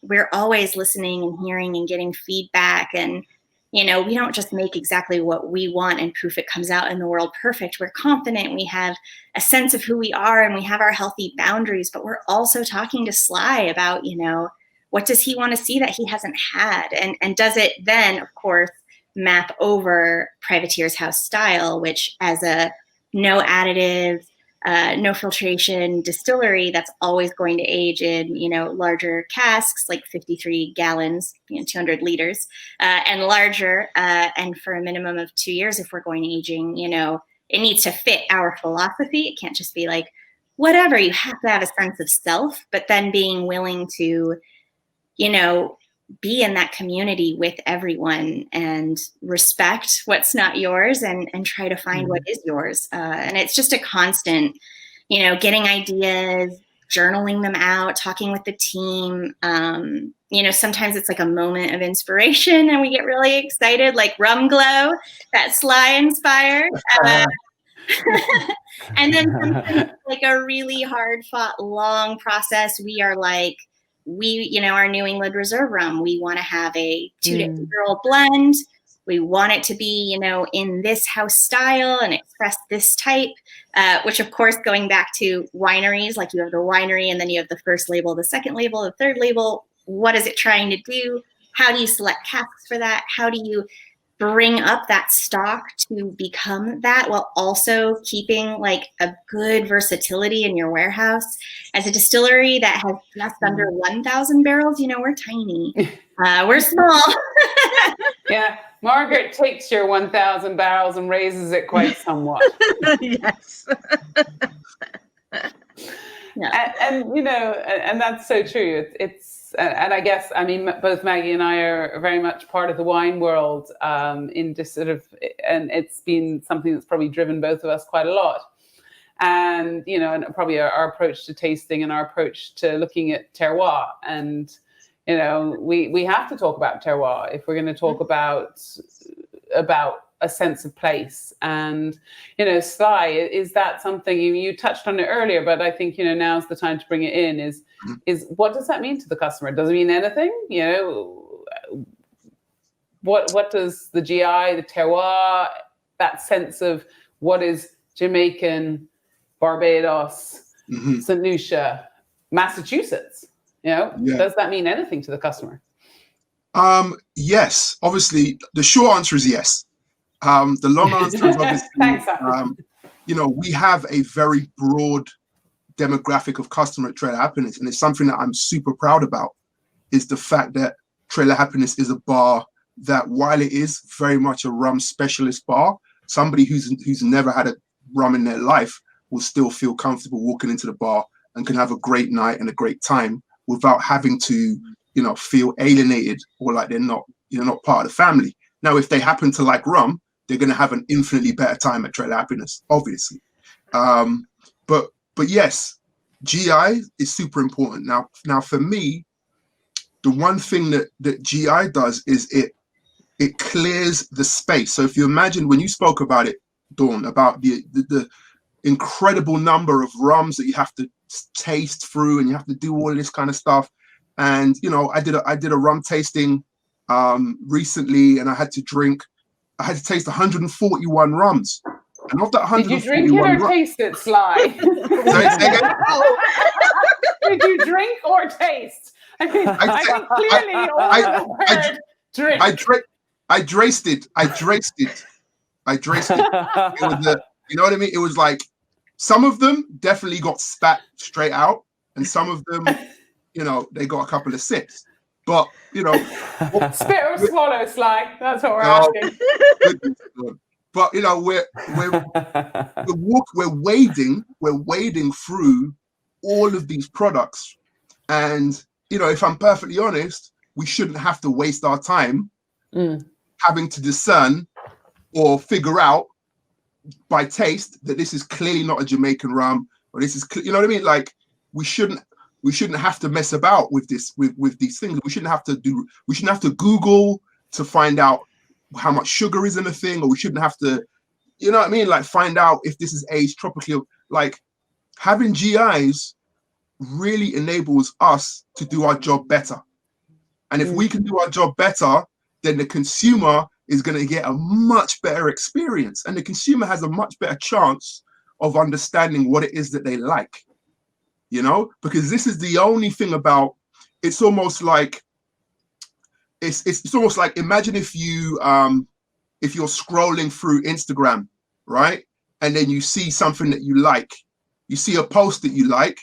We're always listening and hearing and getting feedback, and we don't just make exactly what we want and poof, it comes out in the world perfect. We're confident, we have a sense of who we are, and we have our healthy boundaries, but we're also talking to Sly about, what does he want to see that he hasn't had? And does it then, of course, map over Privateer's house style, which as a no additives, no filtration distillery that's always going to age in, larger casks, like 53 gallons, 200 liters, and larger, and for a minimum of 2 years if we're going aging, it needs to fit our philosophy. It can't just be like, whatever. You have to have a sense of self, but then being willing to, be in that community with everyone and respect what's not yours and try to find what is yours. And it's just a constant, getting ideas, journaling them out, talking with the team. Sometimes it's like a moment of inspiration and we get really excited, like Rum Glow, that Sly inspired. And then sometimes like a really hard fought, long process. We are like, our New England Reserve rum, we want to have a 2 to 8 year old blend. We want it to be, in this house style and express this type, which of course, going back to wineries, like you have the winery and then you have the first label, the second label, the third label. What is it trying to do? How do you select casks for that? How do you bring up that stock to become that while also keeping like a good versatility in your warehouse? As a distillery that has just under 1,000 barrels, we're tiny. We're small. Yeah, Margaret takes your 1,000 barrels and raises it quite somewhat. Yes. Yeah. And that's so true. And I guess, both Maggie and I are very much part of the wine world in just sort of, and it's been something that's probably driven both of us quite a lot. And, and probably our approach to tasting and our approach to looking at terroir. And, we have to talk about terroir if we're going to talk about a sense of place. And, Sly, is that something you touched on it earlier, but I think, now's the time to bring it in is what does that mean to the customer? Does it mean anything? What does the GI, the terroir, that sense of what is Jamaican, Barbados, St. Lucia, Massachusetts, does that mean anything to the customer? Yes, obviously the short answer is yes. The long answer is obviously, Thanks, we have a very broad demographic of customer at Trailer Happiness, and it's something that I'm super proud about, is the fact that Trailer Happiness is a bar that, while it is very much a rum specialist bar, somebody who's never had a rum in their life will still feel comfortable walking into the bar and can have a great night and a great time without having to, feel alienated or like they're not part of the family. Now, if they happen to like rum, they're going to have an infinitely better time at Trailer Happiness, obviously. But yes, GI is super important. Now for me, the one thing that GI does is it clears the space. So if you imagine when you spoke about it, Dawn, about the incredible number of rums that you have to taste through and you have to do all of this kind of stuff. And, I did a rum tasting recently, and I had to taste 141 rums. And of that 141 did you drink it or taste it, Sly? Did you drink or taste? I think clearly all heard drink. I draced it. It was you know what I mean? It was like some of them definitely got spat straight out, and some of them, they got a couple of sips. But spit or swallow, Sly. That's what we're asking. But we're wading through all of these products, and if I'm perfectly honest, we shouldn't have to waste our time having to discern or figure out by taste that this is clearly not a Jamaican rum, or this is, what I mean? Like we shouldn't have to mess about with this, with these things. We shouldn't have to Google to find out how much sugar is in a thing, or we shouldn't have to, like find out if this is aged tropically. Like having GIs really enables us to do our job better. And if we can do our job better, then the consumer is going to get a much better experience, and the consumer has a much better chance of understanding what it is that they like, because this is the only thing about, it's almost like, it's almost like, imagine if you're scrolling through Instagram, right? And then you see something that you like, you see a post that you like,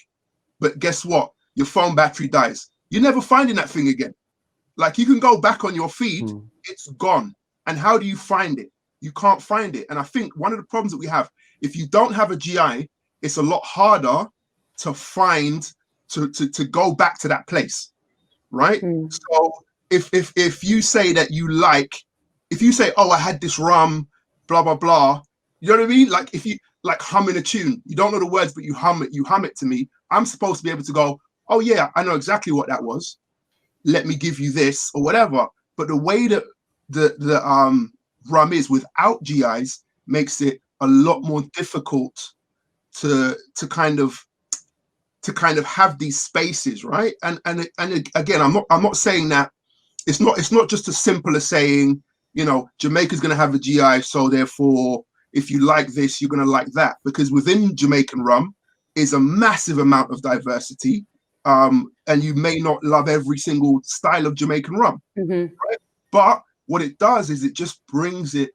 but guess what? Your phone battery dies. You're never finding that thing again. Like, you can go back on your feed, it's gone. And how do you find it? You can't find it. And I think one of the problems that we have, if you don't have a GI, it's a lot harder to find, to go back to that place, right? So if you say that you like, if you say, oh, I had this rum, blah, blah, blah, you know what I mean? Like, if you like humming a tune, you don't know the words, but you hum it to me. I'm supposed to be able to go, oh yeah, I know exactly what that was. Let me give you this or whatever. But the way that the rum is without GIs makes it a lot more difficult to kind of have these spaces, right? And again, I'm not saying that it's not just as simple as saying, you know, Jamaica's going to have a GI, so therefore, if you like this, you're going to like that. Because within Jamaican rum is a massive amount of diversity, and you may not love every single style of Jamaican rum, right? But what it does is it just brings it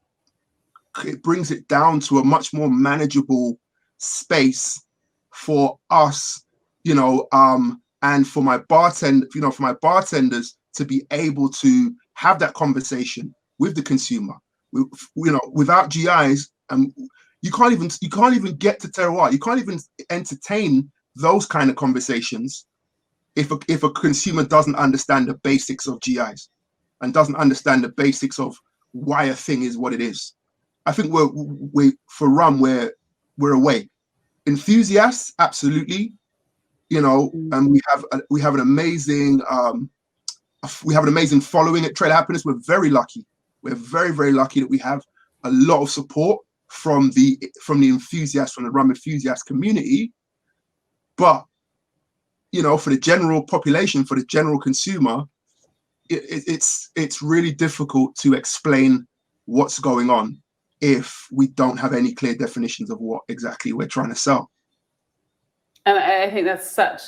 down to a much more manageable space for us, you know, and for my bartenders to be able to have that conversation with the consumer. You know, without GIs, you can't even get to terroir. You can't even entertain those kind of conversations if a consumer doesn't understand the basics of GIs and doesn't understand the basics of why a thing is what it is. I think for rum we're away. Enthusiasts, absolutely, you know, and we have an amazing following at Trail Happiness. We're very lucky. We're very, very lucky that we have a lot of support from the enthusiasts, from the rum enthusiast community. But, you know, for the general population, for the general consumer, it's really difficult to explain what's going on if we don't have any clear definitions of what exactly we're trying to sell. And I think that's such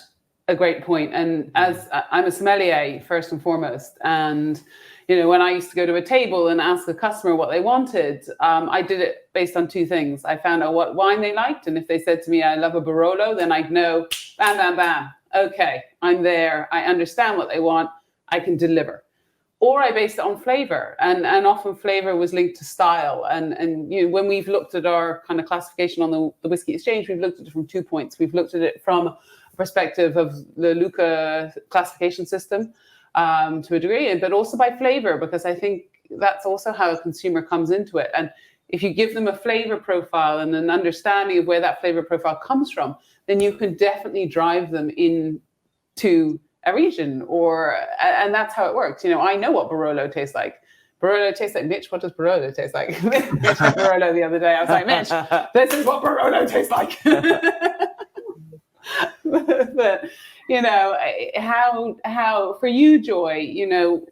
a great point. And as I'm a sommelier first and foremost, and you know, when I used to go to a table and ask a customer what they wanted, I did it based on two things. I found out what wine they liked, and if they said to me, "I love a Barolo," then I'd know, bam, bam, bam. Okay, I'm there. I understand what they want. I can deliver. Or I based it on flavor, and often flavor was linked to style. And you know, when we've looked at our kind of classification on the Whisky Exchange, we've looked at it from 2 points. We've looked at it from a perspective of the Luca classification system to a degree, but also by flavor, because I think that's also how a consumer comes into it. And if you give them a flavor profile and an understanding of where that flavor profile comes from, then you can definitely drive them into a region, and that's how it works. You know, I know what Barolo tastes like. Barolo tastes like, Mitch, what does Barolo taste like? Mitch had Barolo the other day. I was like, Mitch, this is what Barolo tastes like. But, you know, how for you, Joy, you know,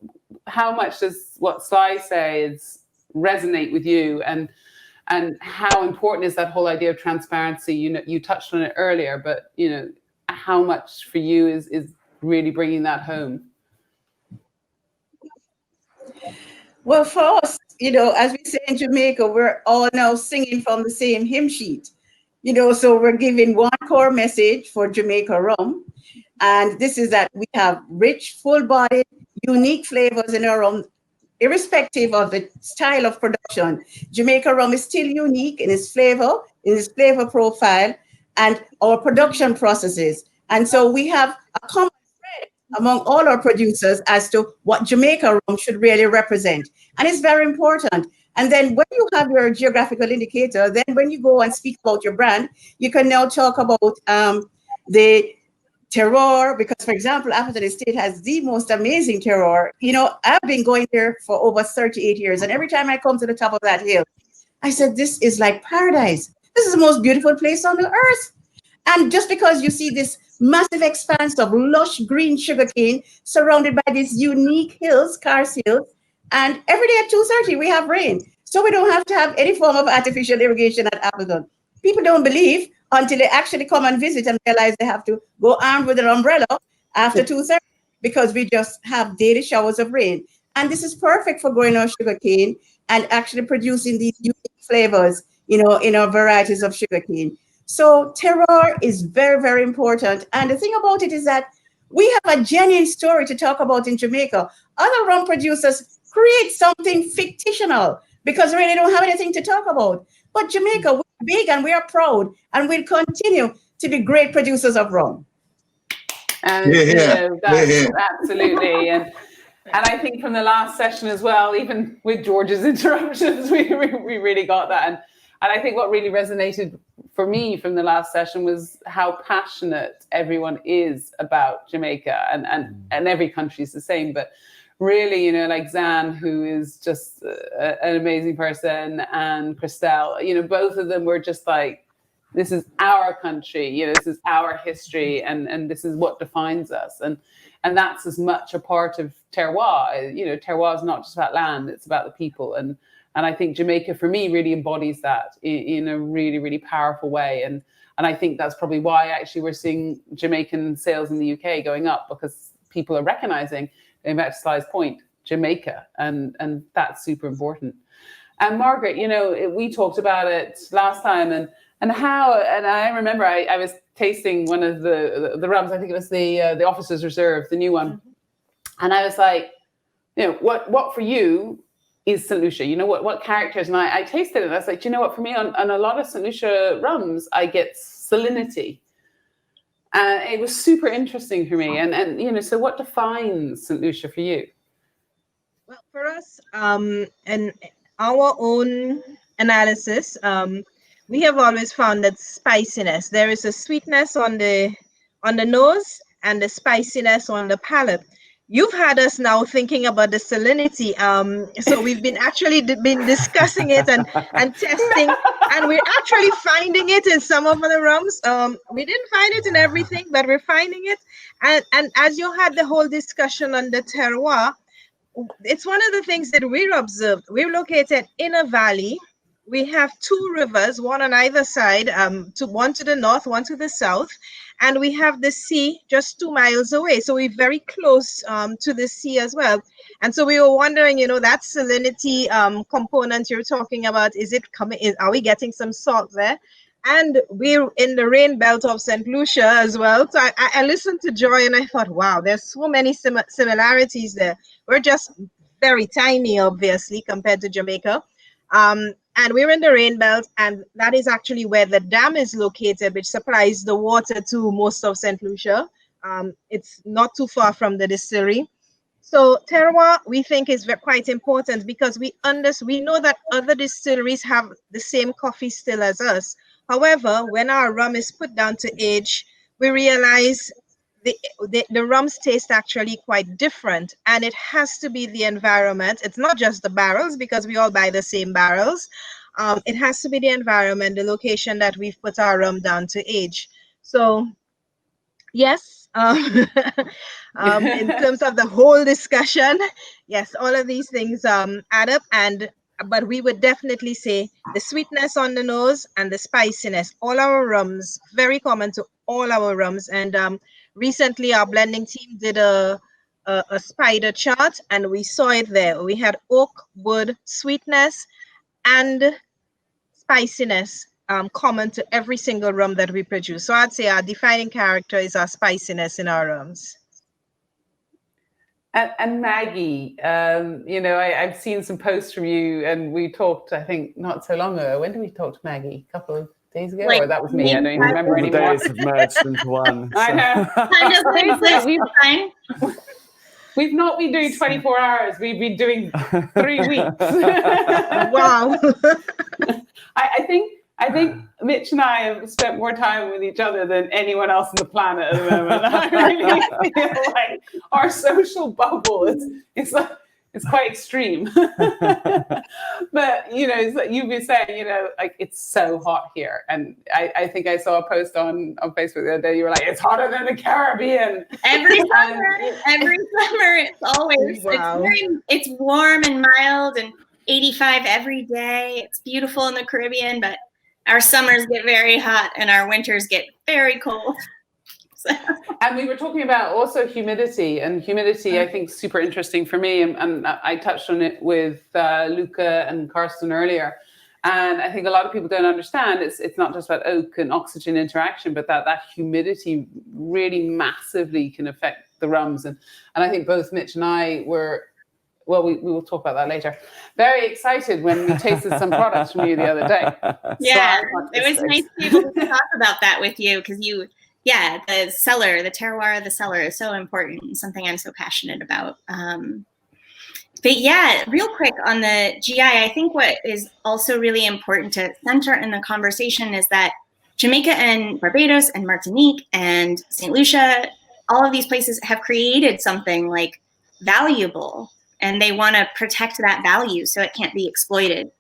how much does what Sly says resonate with you, and how important is that whole idea of transparency? You know, you touched on it earlier, but, you know, how much for you is really bringing that home? Well, for us, you know, as we say in Jamaica, we're all now singing from the same hymn sheet, you know, so we're giving one core message for Jamaica rum. And this is that we have rich, full-bodied, unique flavors in our rum, irrespective of the style of production. Jamaica rum is still unique in its flavor profile, and our production processes. And so we have a common thread among all our producers as to what Jamaica rum should really represent. And it's very important. And then when you have your geographical indicator, then when you go and speak about your brand, you can now talk about the terroir, because, for example, Appleton Estate has the most amazing terroir. You know, I've been going there for over 38 years, and every time I come to the top of that hill, I said, this is like paradise. This is the most beautiful place on the earth. And just because you see this massive expanse of lush green sugarcane surrounded by these unique hills, karst hills, and every day at 2:30 we have rain. So we don't have to have any form of artificial irrigation at Appleton. People don't believe until they actually come and visit and realize they have to go armed with an umbrella after 2:30, because we just have daily showers of rain. And this is perfect for growing our sugarcane and actually producing these unique flavors, you know, in our varieties of sugarcane. So terroir is very, very important. And the thing about it is that we have a genuine story to talk about in Jamaica. Other rum producers create something fictional because they really don't have anything to talk about. But Jamaica, we're big and we are proud, and we'll continue to be great producers of rum. And absolutely. And I think from the last session as well, even with George's interruptions, we really got that. And I think what really resonated for me from the last session was how passionate everyone is about Jamaica, and every country is the same. But really, like Zan, who is just an amazing person, and Christelle, both of them were just like, this is our country, this is our history, and this is what defines us. And that's as much a part of terroir. Terroir is not just about land, it's about the people. And I think Jamaica, for me, really embodies that in a really, really powerful way. And I think that's probably why actually we're seeing Jamaican sales in the UK going up, because people are recognizing, going back to Sly's point, Jamaica, and that's super important. And Margaret, we talked about it last time, and I remember I was tasting one of the rums. I think it was the Officers Reserve, the new one, and I was like, what for you is St. Lucia? What characters? And I tasted it, and I was like, what, for me on a lot of St. Lucia rums, I get salinity. It was super interesting for me. And so what defines St. Lucia for you? Well, for us, and our own analysis, we have always found that spiciness. There is a sweetness on the nose and the spiciness on the palate. You've had us now thinking about the salinity. So we've been discussing it and testing, and we're actually finding it in some of the rums. We didn't find it in everything, but we're finding it. And as you had the whole discussion on the terroir, it's one of the things that we observed. We're located in a valley. We have two rivers, one on either side, one to the north, one to the south, and we have the sea just 2 miles away. So we're very close to the sea as well. And so we were wondering, that salinity component you're talking about, is it coming? Are we getting some salt there? And we're in the rain belt of St. Lucia as well. So I listened to Joy and I thought, wow, there's so many similarities there. We're just very tiny, obviously, compared to Jamaica. And we're in the rain belt, and that is actually where the dam is located, which supplies the water to most of St. Lucia. It's not too far from the distillery. So terroir, we think, is quite important because we know that other distilleries have the same coffee still as us. However, when our rum is put down to age, we realize the rums taste actually quite different, and it has to be the environment. It's not just the barrels, because we all buy the same barrels. It has to be the environment, the location that we've put our rum down to age. So yes, in terms of the whole discussion, yes, all of these things add up, but we would definitely say the sweetness on the nose and the spiciness, all our rums, very common to all our rums. And recently our blending team did a spider chart, and we saw it there. We had oak, wood, sweetness, and spiciness common to every single rum that we produce. So I'd say our defining character is our spiciness in our rums. And Maggie, I've seen some posts from you, and we talked, I think, not so long ago. When did we talk to Maggie? A couple of days ago? Or that was me? I don't even remember anymore. The days have merged into one. So. I know. We've not been doing 24 hours. We've been doing 3 weeks. Wow. I think Mitch and I have spent more time with each other than anyone else on the planet at the moment. I really feel like our social bubble it's quite extreme. But you've been saying, it's so hot here. And I think I saw a post on Facebook the other day. You were like, it's hotter than the Caribbean. Every summer, it's always, wow. It's warm and mild and 85 every day. It's beautiful in the Caribbean, but our summers get very hot and our winters get very cold. And we were talking about also humidity, and humidity, I think, is super interesting for me. And I touched on it with Luca and Karsten earlier. And I think a lot of people don't understand it's not just about oak and oxygen interaction, but that humidity really massively can affect the rums. And I think both Mitch and I were, well, we will talk about that later, very excited when we tasted some products from you the other day. Yeah, it was nice to be able to talk about that with you, because the cellar, the terroir of the cellar is so important, something I'm so passionate about. But yeah, real quick on the GI, I think what is also really important to center in the conversation is that Jamaica and Barbados and Martinique and St. Lucia, all of these places have created something like valuable, and they want to protect that value so it can't be exploited.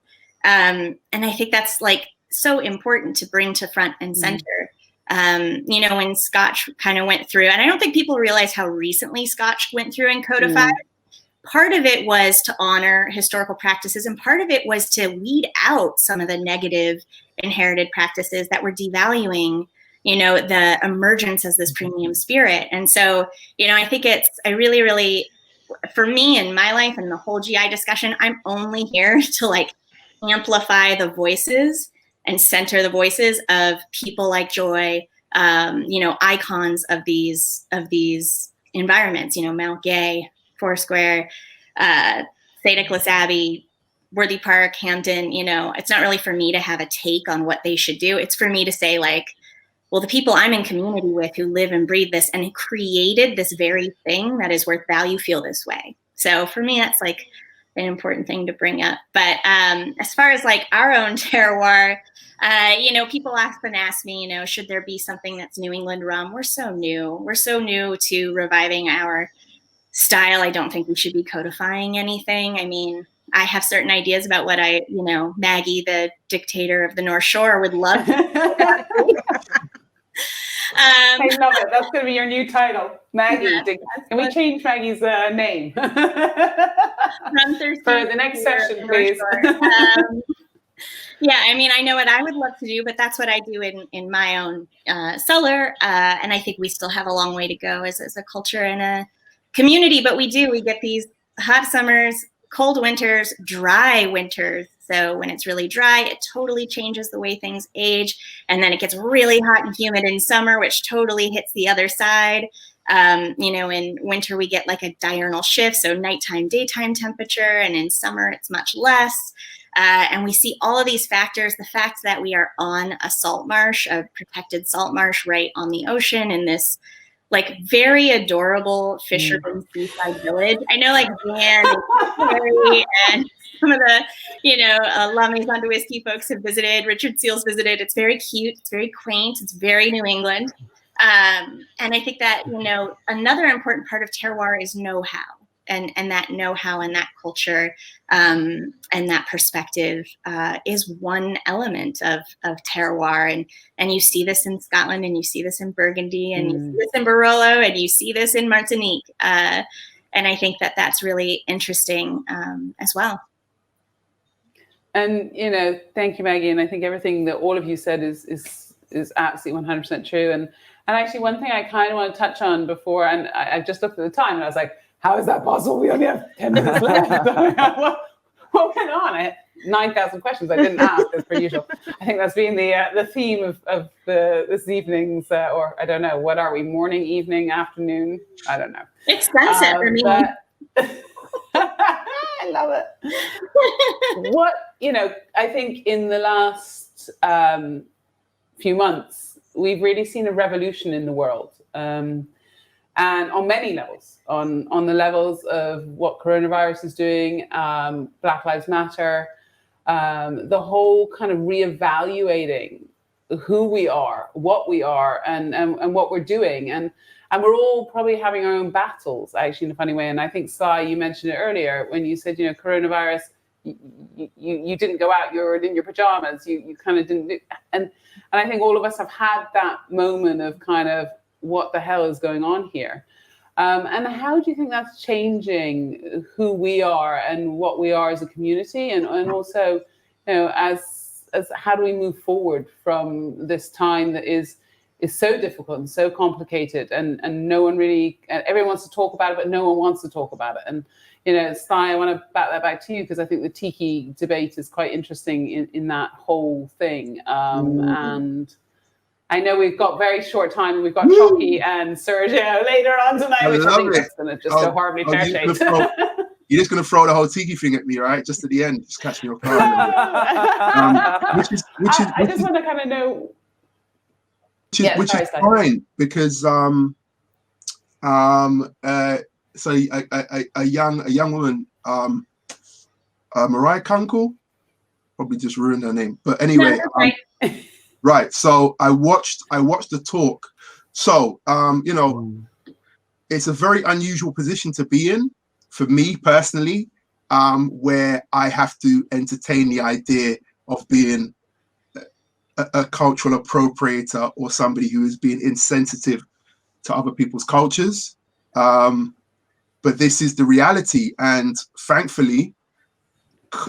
And I think that's like so important to bring to front and center. When Scotch kind of went through, and I don't think people realize how recently Scotch went through and codified. Part of it was to honor historical practices, and part of it was to weed out some of the negative inherited practices that were devaluing, the emergence as this premium spirit. And so, I think I really, really, for me in my life and the whole GI discussion, I'm only here to like amplify the voices and center the voices of people like Joy, icons of these environments, Mount Gay, Foursquare, St. Nicholas Abbey, Worthy Park, Hampton. It's not really for me to have a take on what they should do. It's for me to say, like, well, the people I'm in community with who live and breathe this and created this very thing that is worth value feel this way. So for me, that's like an important thing to bring up. But as far as like our own terroir, people often ask me, should there be something that's New England rum? We're so new to reviving our style. I don't think we should be codifying anything. I mean, I have certain ideas about what Maggie, the dictator of the North Shore, would love to I love it. That's going to be your new title, Maggie. Can we change Maggie's name for the next session, please? I mean, I know what I would love to do, but that's what I do in my own cellar. And I think we still have a long way to go as a culture and a community, but we get these hot summers, cold winters, dry winters. So when it's really dry, it totally changes the way things age. And then it gets really hot and humid in summer, which totally hits the other side. In winter, we get like a diurnal shift. So nighttime, daytime temperature. And in summer, it's much less. And we see all of these factors, the fact that we are on a salt marsh, a protected salt marsh right on the ocean in this like very adorable fisherman seaside village. I know like Dan and some of the, La Maison de Whisky folks have visited, Richard Seals visited. It's very cute. It's very quaint. It's very New England. And I think that, another important part of terroir is know-how. And that know-how and that culture and that perspective is one element of terroir. And you see this in Scotland, and you see this in Burgundy, and you see this in Barolo, and you see this in Martinique. And I think that that's really interesting as well. And, thank you, Maggie. And I think everything that all of you said is absolutely 100% true. And actually, one thing I kind of want to touch on before, and I just looked at the time and I was like, how is that possible? We only have 10 minutes left. What went on? I had 9,000 questions I didn't ask, as per usual. I think that's been the theme of this evening's, or I don't know, what are we, morning, evening, afternoon? I don't know. It's sunset for me. I love it. I think in the last few months, we've really seen a revolution in the world. And on many levels, on the levels of what coronavirus is doing, Black Lives Matter, the whole kind of reevaluating who we are, what we are, and what we're doing. And we're all probably having our own battles, actually, in a funny way. And I think, Sly, you mentioned it earlier when you said, coronavirus, you didn't go out, you were in your pajamas, you kind of didn't do, and I think all of us have had that moment of kind of, what the hell is going on here? And how do you think that's changing who we are and what we are as a community? And also, as how do we move forward from this time that is so difficult and so complicated, and no one really, everyone wants to talk about it, but no one wants to talk about it. And, Sly, I want to bat that back to you because I think the tiki debate is quite interesting in that whole thing. And I know we've got very short time. We've got Chucky and Sergio later on tonight, which I think is going to just go horribly pear-shaped. You're just going to throw the whole tiki thing at me, right? Just at the end, just catch me off guard. I just want to kind of know. Which is fine because so a young woman, Mariah Kunkel, probably just ruined her name, but anyway, right. So I watched the talk. So it's a very unusual position to be in for me personally, where I have to entertain the idea of being a cultural appropriator or somebody who is being insensitive to other people's cultures. But this is the reality. And thankfully,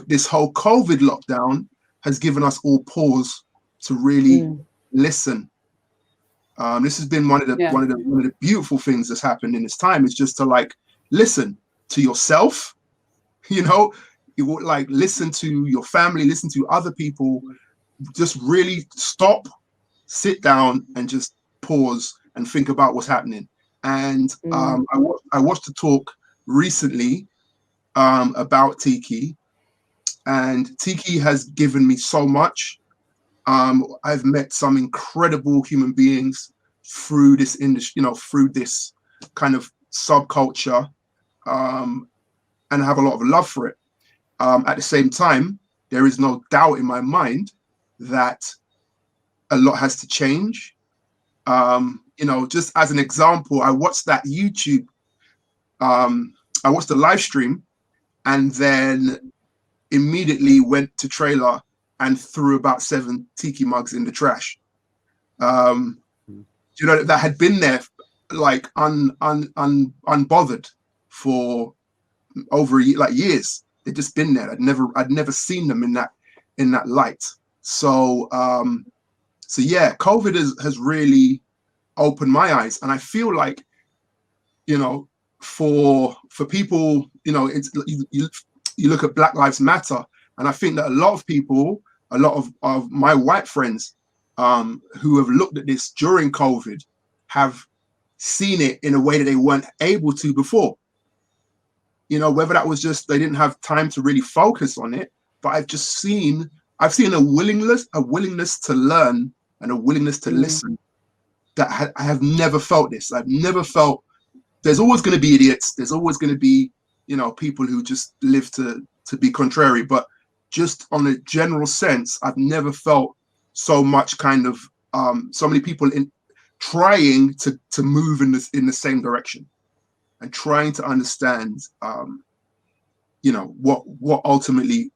this whole COVID lockdown has given us all pause to really listen. This has been one of the beautiful things that's happened in this time, is just to like listen to yourself, you would like listen to your family, listen to other people, just really stop, sit down and just pause and think about what's happening. And I watched a talk recently about tiki, and tiki has given me so much. I've met some incredible human beings through this industry, through this kind of subculture, and I have a lot of love for it. At the same time, there is no doubt in my mind that a lot has to change. Just as an example, I watched that YouTube, I watched the live stream and then immediately went to trailer and threw about 7 tiki mugs in the trash. That had been there like unbothered for over years. They'd just been there. I'd never seen them in that light. So yeah, COVID has really opened my eyes, and I feel like, for people, it's you look at Black Lives Matter, and I think that a lot of people, a lot of my white friends, who have looked at this during COVID, have seen it in a way that they weren't able to before. Whether that was just they didn't have time to really focus on it, but I've seen a willingness to learn and a willingness to listen that I have never felt this. I've never felt. There's always going to be idiots. There's always going to be, people who just live to be contrary. But just on a general sense, I've never felt so much kind of so many people in trying to move in the same direction and trying to understand, what ultimately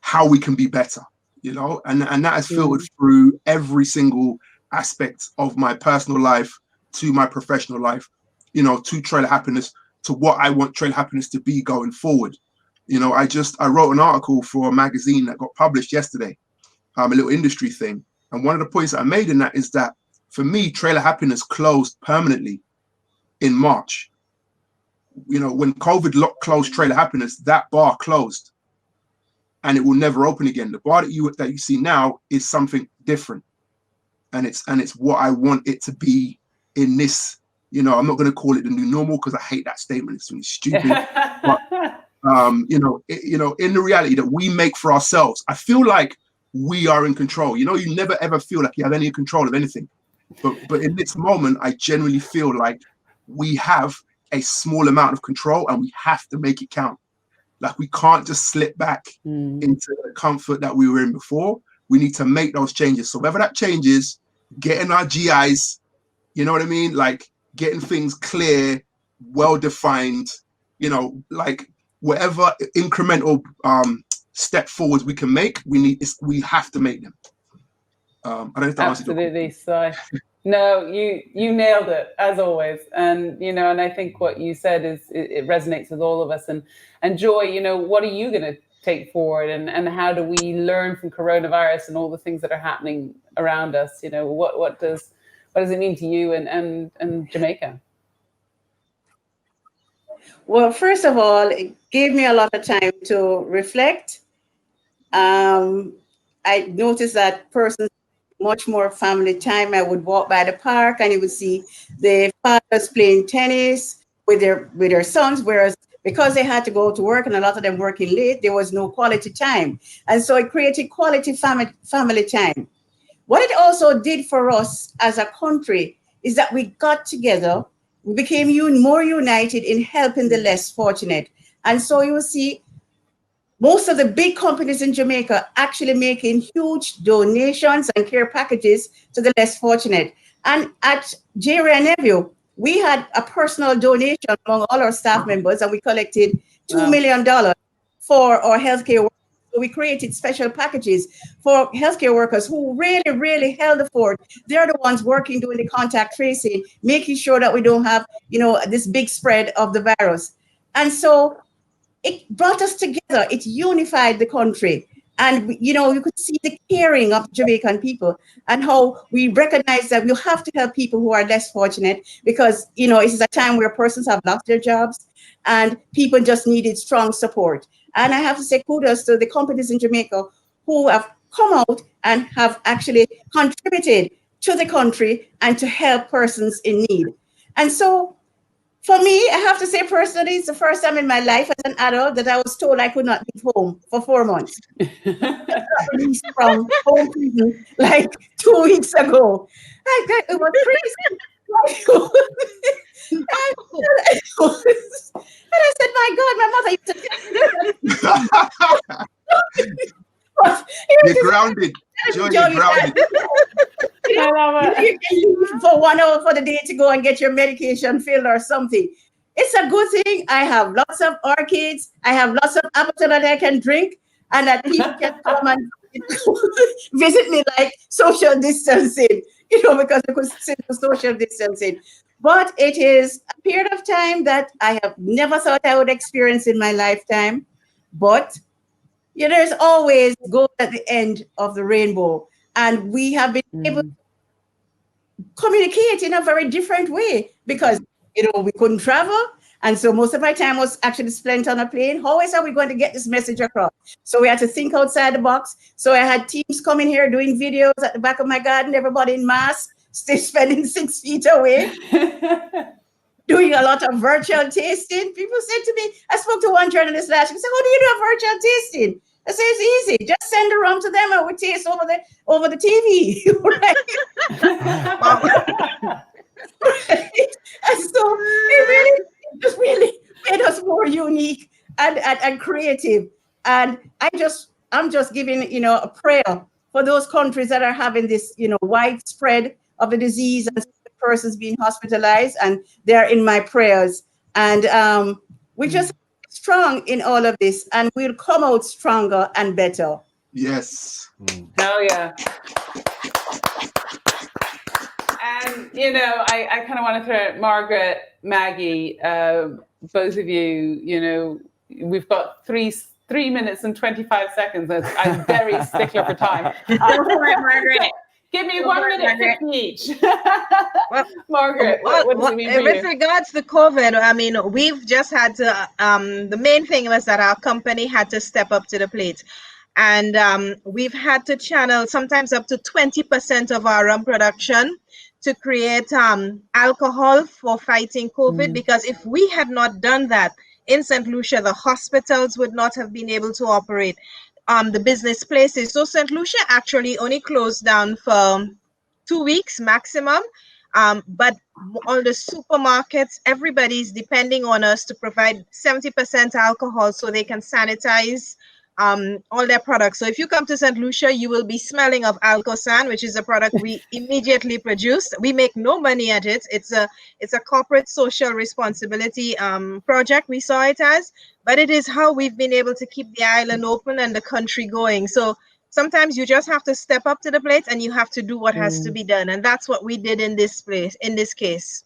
how we can be better, and that has filtered through every single aspect of my personal life to my professional life, to Trailer Happiness, to what I want Trailer Happiness to be going forward. I wrote an article for a magazine that got published yesterday, a little industry thing. And one of the points that I made in that is that for me, Trailer Happiness closed permanently in March. When COVID closed Trailer Happiness, that bar closed and it will never open again. The bar that you see now is something different. And it's what I want it to be in this, I'm not going to call it the new normal because I hate that statement. It's really stupid. But, in the reality that we make for ourselves, I feel like we are in control. You never ever feel like you have any control of anything. But in this moment, I genuinely feel like we have a small amount of control and we have to make it count. Like we can't just slip back into the comfort that we were in before. We need to make those changes. So whether that changes, getting our GIs, you know what I mean? Like getting things clear, well-defined, like whatever incremental step forwards we can make, we have to make them. I don't know if that absolutely. So no, you nailed it as always. And, and I think what you said it resonates with all of us. And Joy, what are you going to take forward and how do we learn from coronavirus and all the things that are happening around us? What does it mean to you and Jamaica? Well, first of all, it gave me a lot of time to reflect. I noticed that persons much more family time. I would walk by the park and you would see the fathers playing tennis with their sons, whereas because they had to go to work and a lot of them working late, there was no quality time. And so it created quality family time. What it also did for us as a country is that we got together, we became more united in helping the less fortunate. And so you will see most of the big companies in Jamaica actually making huge donations and care packages to the less fortunate. And at Jerry and Nephew, we had a personal donation among all our staff members, and we collected $2 million for our healthcare workers. So we created special packages for healthcare workers who really, really held the fort. They're the ones working, doing the contact tracing, making sure that we don't have, this big spread of the virus. And so it brought us together. It unified the country. And, you could see the caring of Jamaican people and how we recognize that we have to help people who are less fortunate because, it is a time where persons have lost their jobs and people just needed strong support. And I have to say kudos to the companies in Jamaica who have come out and have actually contributed to the country and to help persons in need. And so for me, I have to say personally, it's the first time in my life as an adult that I was told I could not leave home for 4 months. Released from home prison like 2 weeks ago. It was crazy. And I said, my God, my mother used to tell me You're grounded. Joy, you're grounded. You can leave for 1 hour for the day to go and get your medication filled or something. It's a good thing. I have lots of orchids. I have lots of apple that I can drink, and that people can come and visit me like social distancing, because we could sit for social distancing. But it is a period of time that I have never thought I would experience in my lifetime. But there's always gold at the end of the rainbow. And we have been able to communicate in a very different way because, we couldn't travel. And so most of my time was actually spent on a plane. How else are we going to get this message across? So we had to think outside the box. So I had teams coming here doing videos at the back of my garden, everybody in masks, still spending 6 feet away. Doing a lot of virtual tasting. People said to me, I spoke to one journalist last week. He said, how do you do a virtual tasting? I said, it's easy. Just send the rum to them and we taste over the TV. Right? And so it really made us more unique and creative. And I'm just giving, a prayer for those countries that are having this, widespread of the disease and persons being hospitalized, and they're in my prayers. And we just strong in all of this, and we'll come out stronger and better. Yes. Oh yeah. And I kind of want to throw Margaret, Maggie, both of you. We've got three minutes and 25 seconds. I'm very stickler for time. Margaret. Give me 1 minute each. Margaret, what does it mean for you? With regards to COVID, we've just had to, the main thing was that our company had to step up to the plate. And we've had to channel sometimes up to 20% of our rum production to create alcohol for fighting COVID. Because if we had not done that in St. Lucia, the hospitals would not have been able to operate. The business places. So St. Lucia actually only closed down for 2 weeks maximum. But all the supermarkets, everybody's depending on us to provide 70% alcohol so they can sanitize all their products. So if you come to St. Lucia, you will be smelling of Alcosan, which is a product we immediately produce. We make no money at it. It's a corporate social responsibility project, we saw it as, but it is how we've been able to keep the island open and the country going. So sometimes you just have to step up to the plate and you have to do what has to be done. And that's what we did in this case.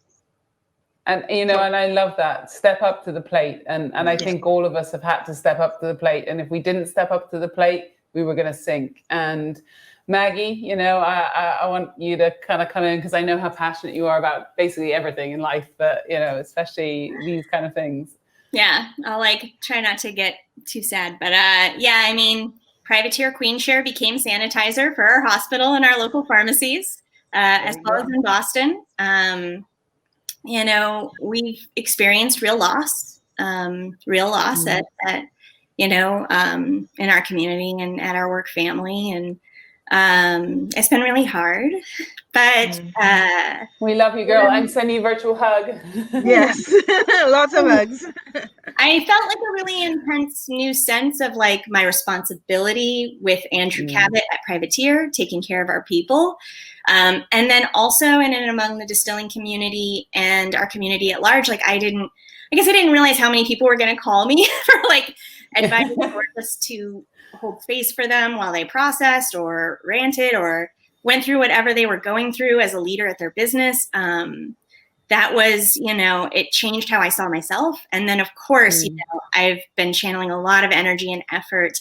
And and I love that, step up to the plate. And I think all of us have had to step up to the plate. And if we didn't step up to the plate, we were going to sink. And Maggie, I want you to kind of come in because I know how passionate you are about basically everything in life, but especially these kind of things. Yeah, I'll like try not to get too sad, but yeah, I mean, Privateer Queen Share became sanitizer for our hospital and our local pharmacies, as well as in Boston. You know, we've experienced real loss at you know, in our community and at our work family, and it's been really hard. But we love you, girl. I'm sending you a virtual hug. Yes, lots of hugs. I felt like a really intense new sense of like my responsibility with Andrew Cabot at Privateer, taking care of our people. And then also in and among the distilling community and our community at large, like I didn't realize how many people were going to call me for like advice or just to hold space for them while they processed or ranted or went through whatever they were going through as a leader at their business. That was, you know, it changed how I saw myself. And then, of course, you know, I've been channeling a lot of energy and effort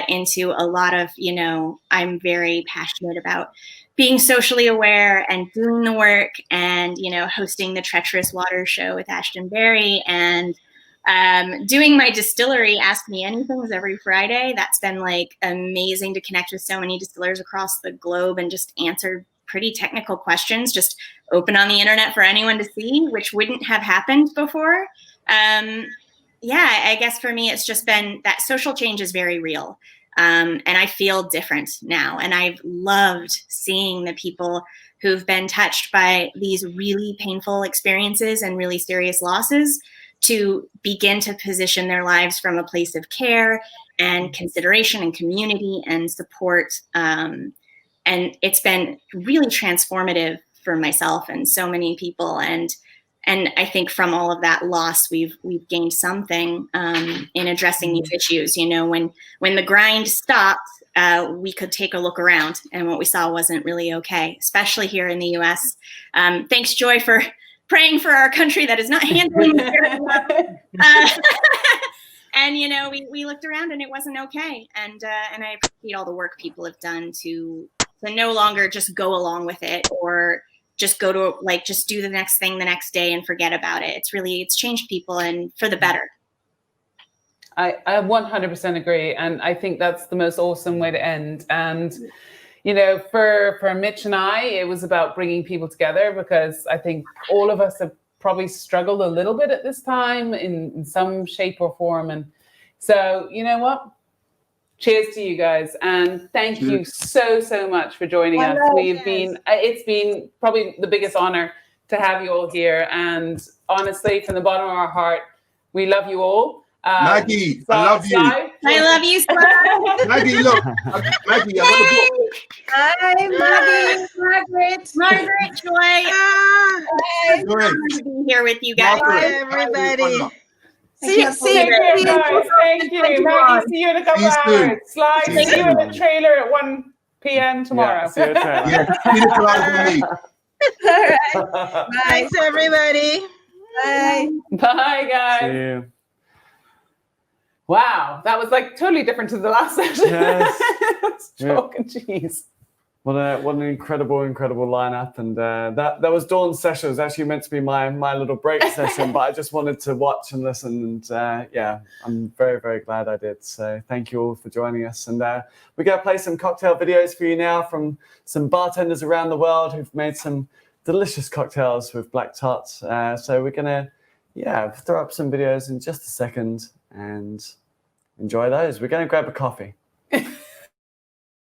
into a lot of, you know, I'm very passionate about being socially aware and doing the work and, you know, hosting the Treacherous Water show with Ashton Berry and doing my distillery Ask Me Anythings every Friday. That's been like amazing to connect with so many distillers across the globe and just answer pretty technical questions, just open on the internet for anyone to see, which wouldn't have happened before. Yeah, I guess for me, it's just been that social change is very real. And I feel different now. And I've loved seeing the people who've been touched by these really painful experiences and really serious losses to begin to position their lives from a place of care and consideration and community and support. And it's been really transformative for myself and so many people. And I think from all of that loss, we've gained something in addressing these issues. You know, when the grind stopped, we could take a look around, and what we saw wasn't really okay, especially here in the U.S. Thanks, Joy, for praying for our country that is not handling it. And you know, we looked around, and it wasn't okay. And I appreciate all the work people have done to no longer just go along with it or just go to like just do the next thing the next day and forget about it. It's changed people and for the better. I 100% agree, and I think that's the most awesome way to end. And you know, for Mitch and I, it was about bringing people together because I think all of us have probably struggled a little bit at this time in some shape or form. And so, you know what? Cheers to you guys, and thank you so much for joining us. It's been probably the biggest honor to have you all here, and honestly, from the bottom of our heart, we love you all. Maggie, I love you. I love you, Sly. Maggie, look, Maggie, I want a book. Hi, Maggie, Margaret, Joy. Joy. To be here with you guys. Margaret, Everybody. See you, guys. Thank you. Maggie, see you in a couple hours. Sly, see you in the trailer at 1 p.m. tomorrow. Yeah, see you at trailer. Yeah, see the trailer with me. All right. Bye. Thanks, everybody. Bye. Bye, guys. See you. Wow, that was like totally different to the last session. Yes. Chalk and cheese. What an incredible lineup. And that was Dawn's session. It was actually meant to be my little break session, but I just wanted to watch and listen. And yeah, I'm very, very glad I did. So thank you all for joining us. And we're going to play some cocktail videos for you now from some bartenders around the world who've made some delicious cocktails with black tots. So we're going to, throw up some videos in just a second and enjoy those. We're going to grab a coffee.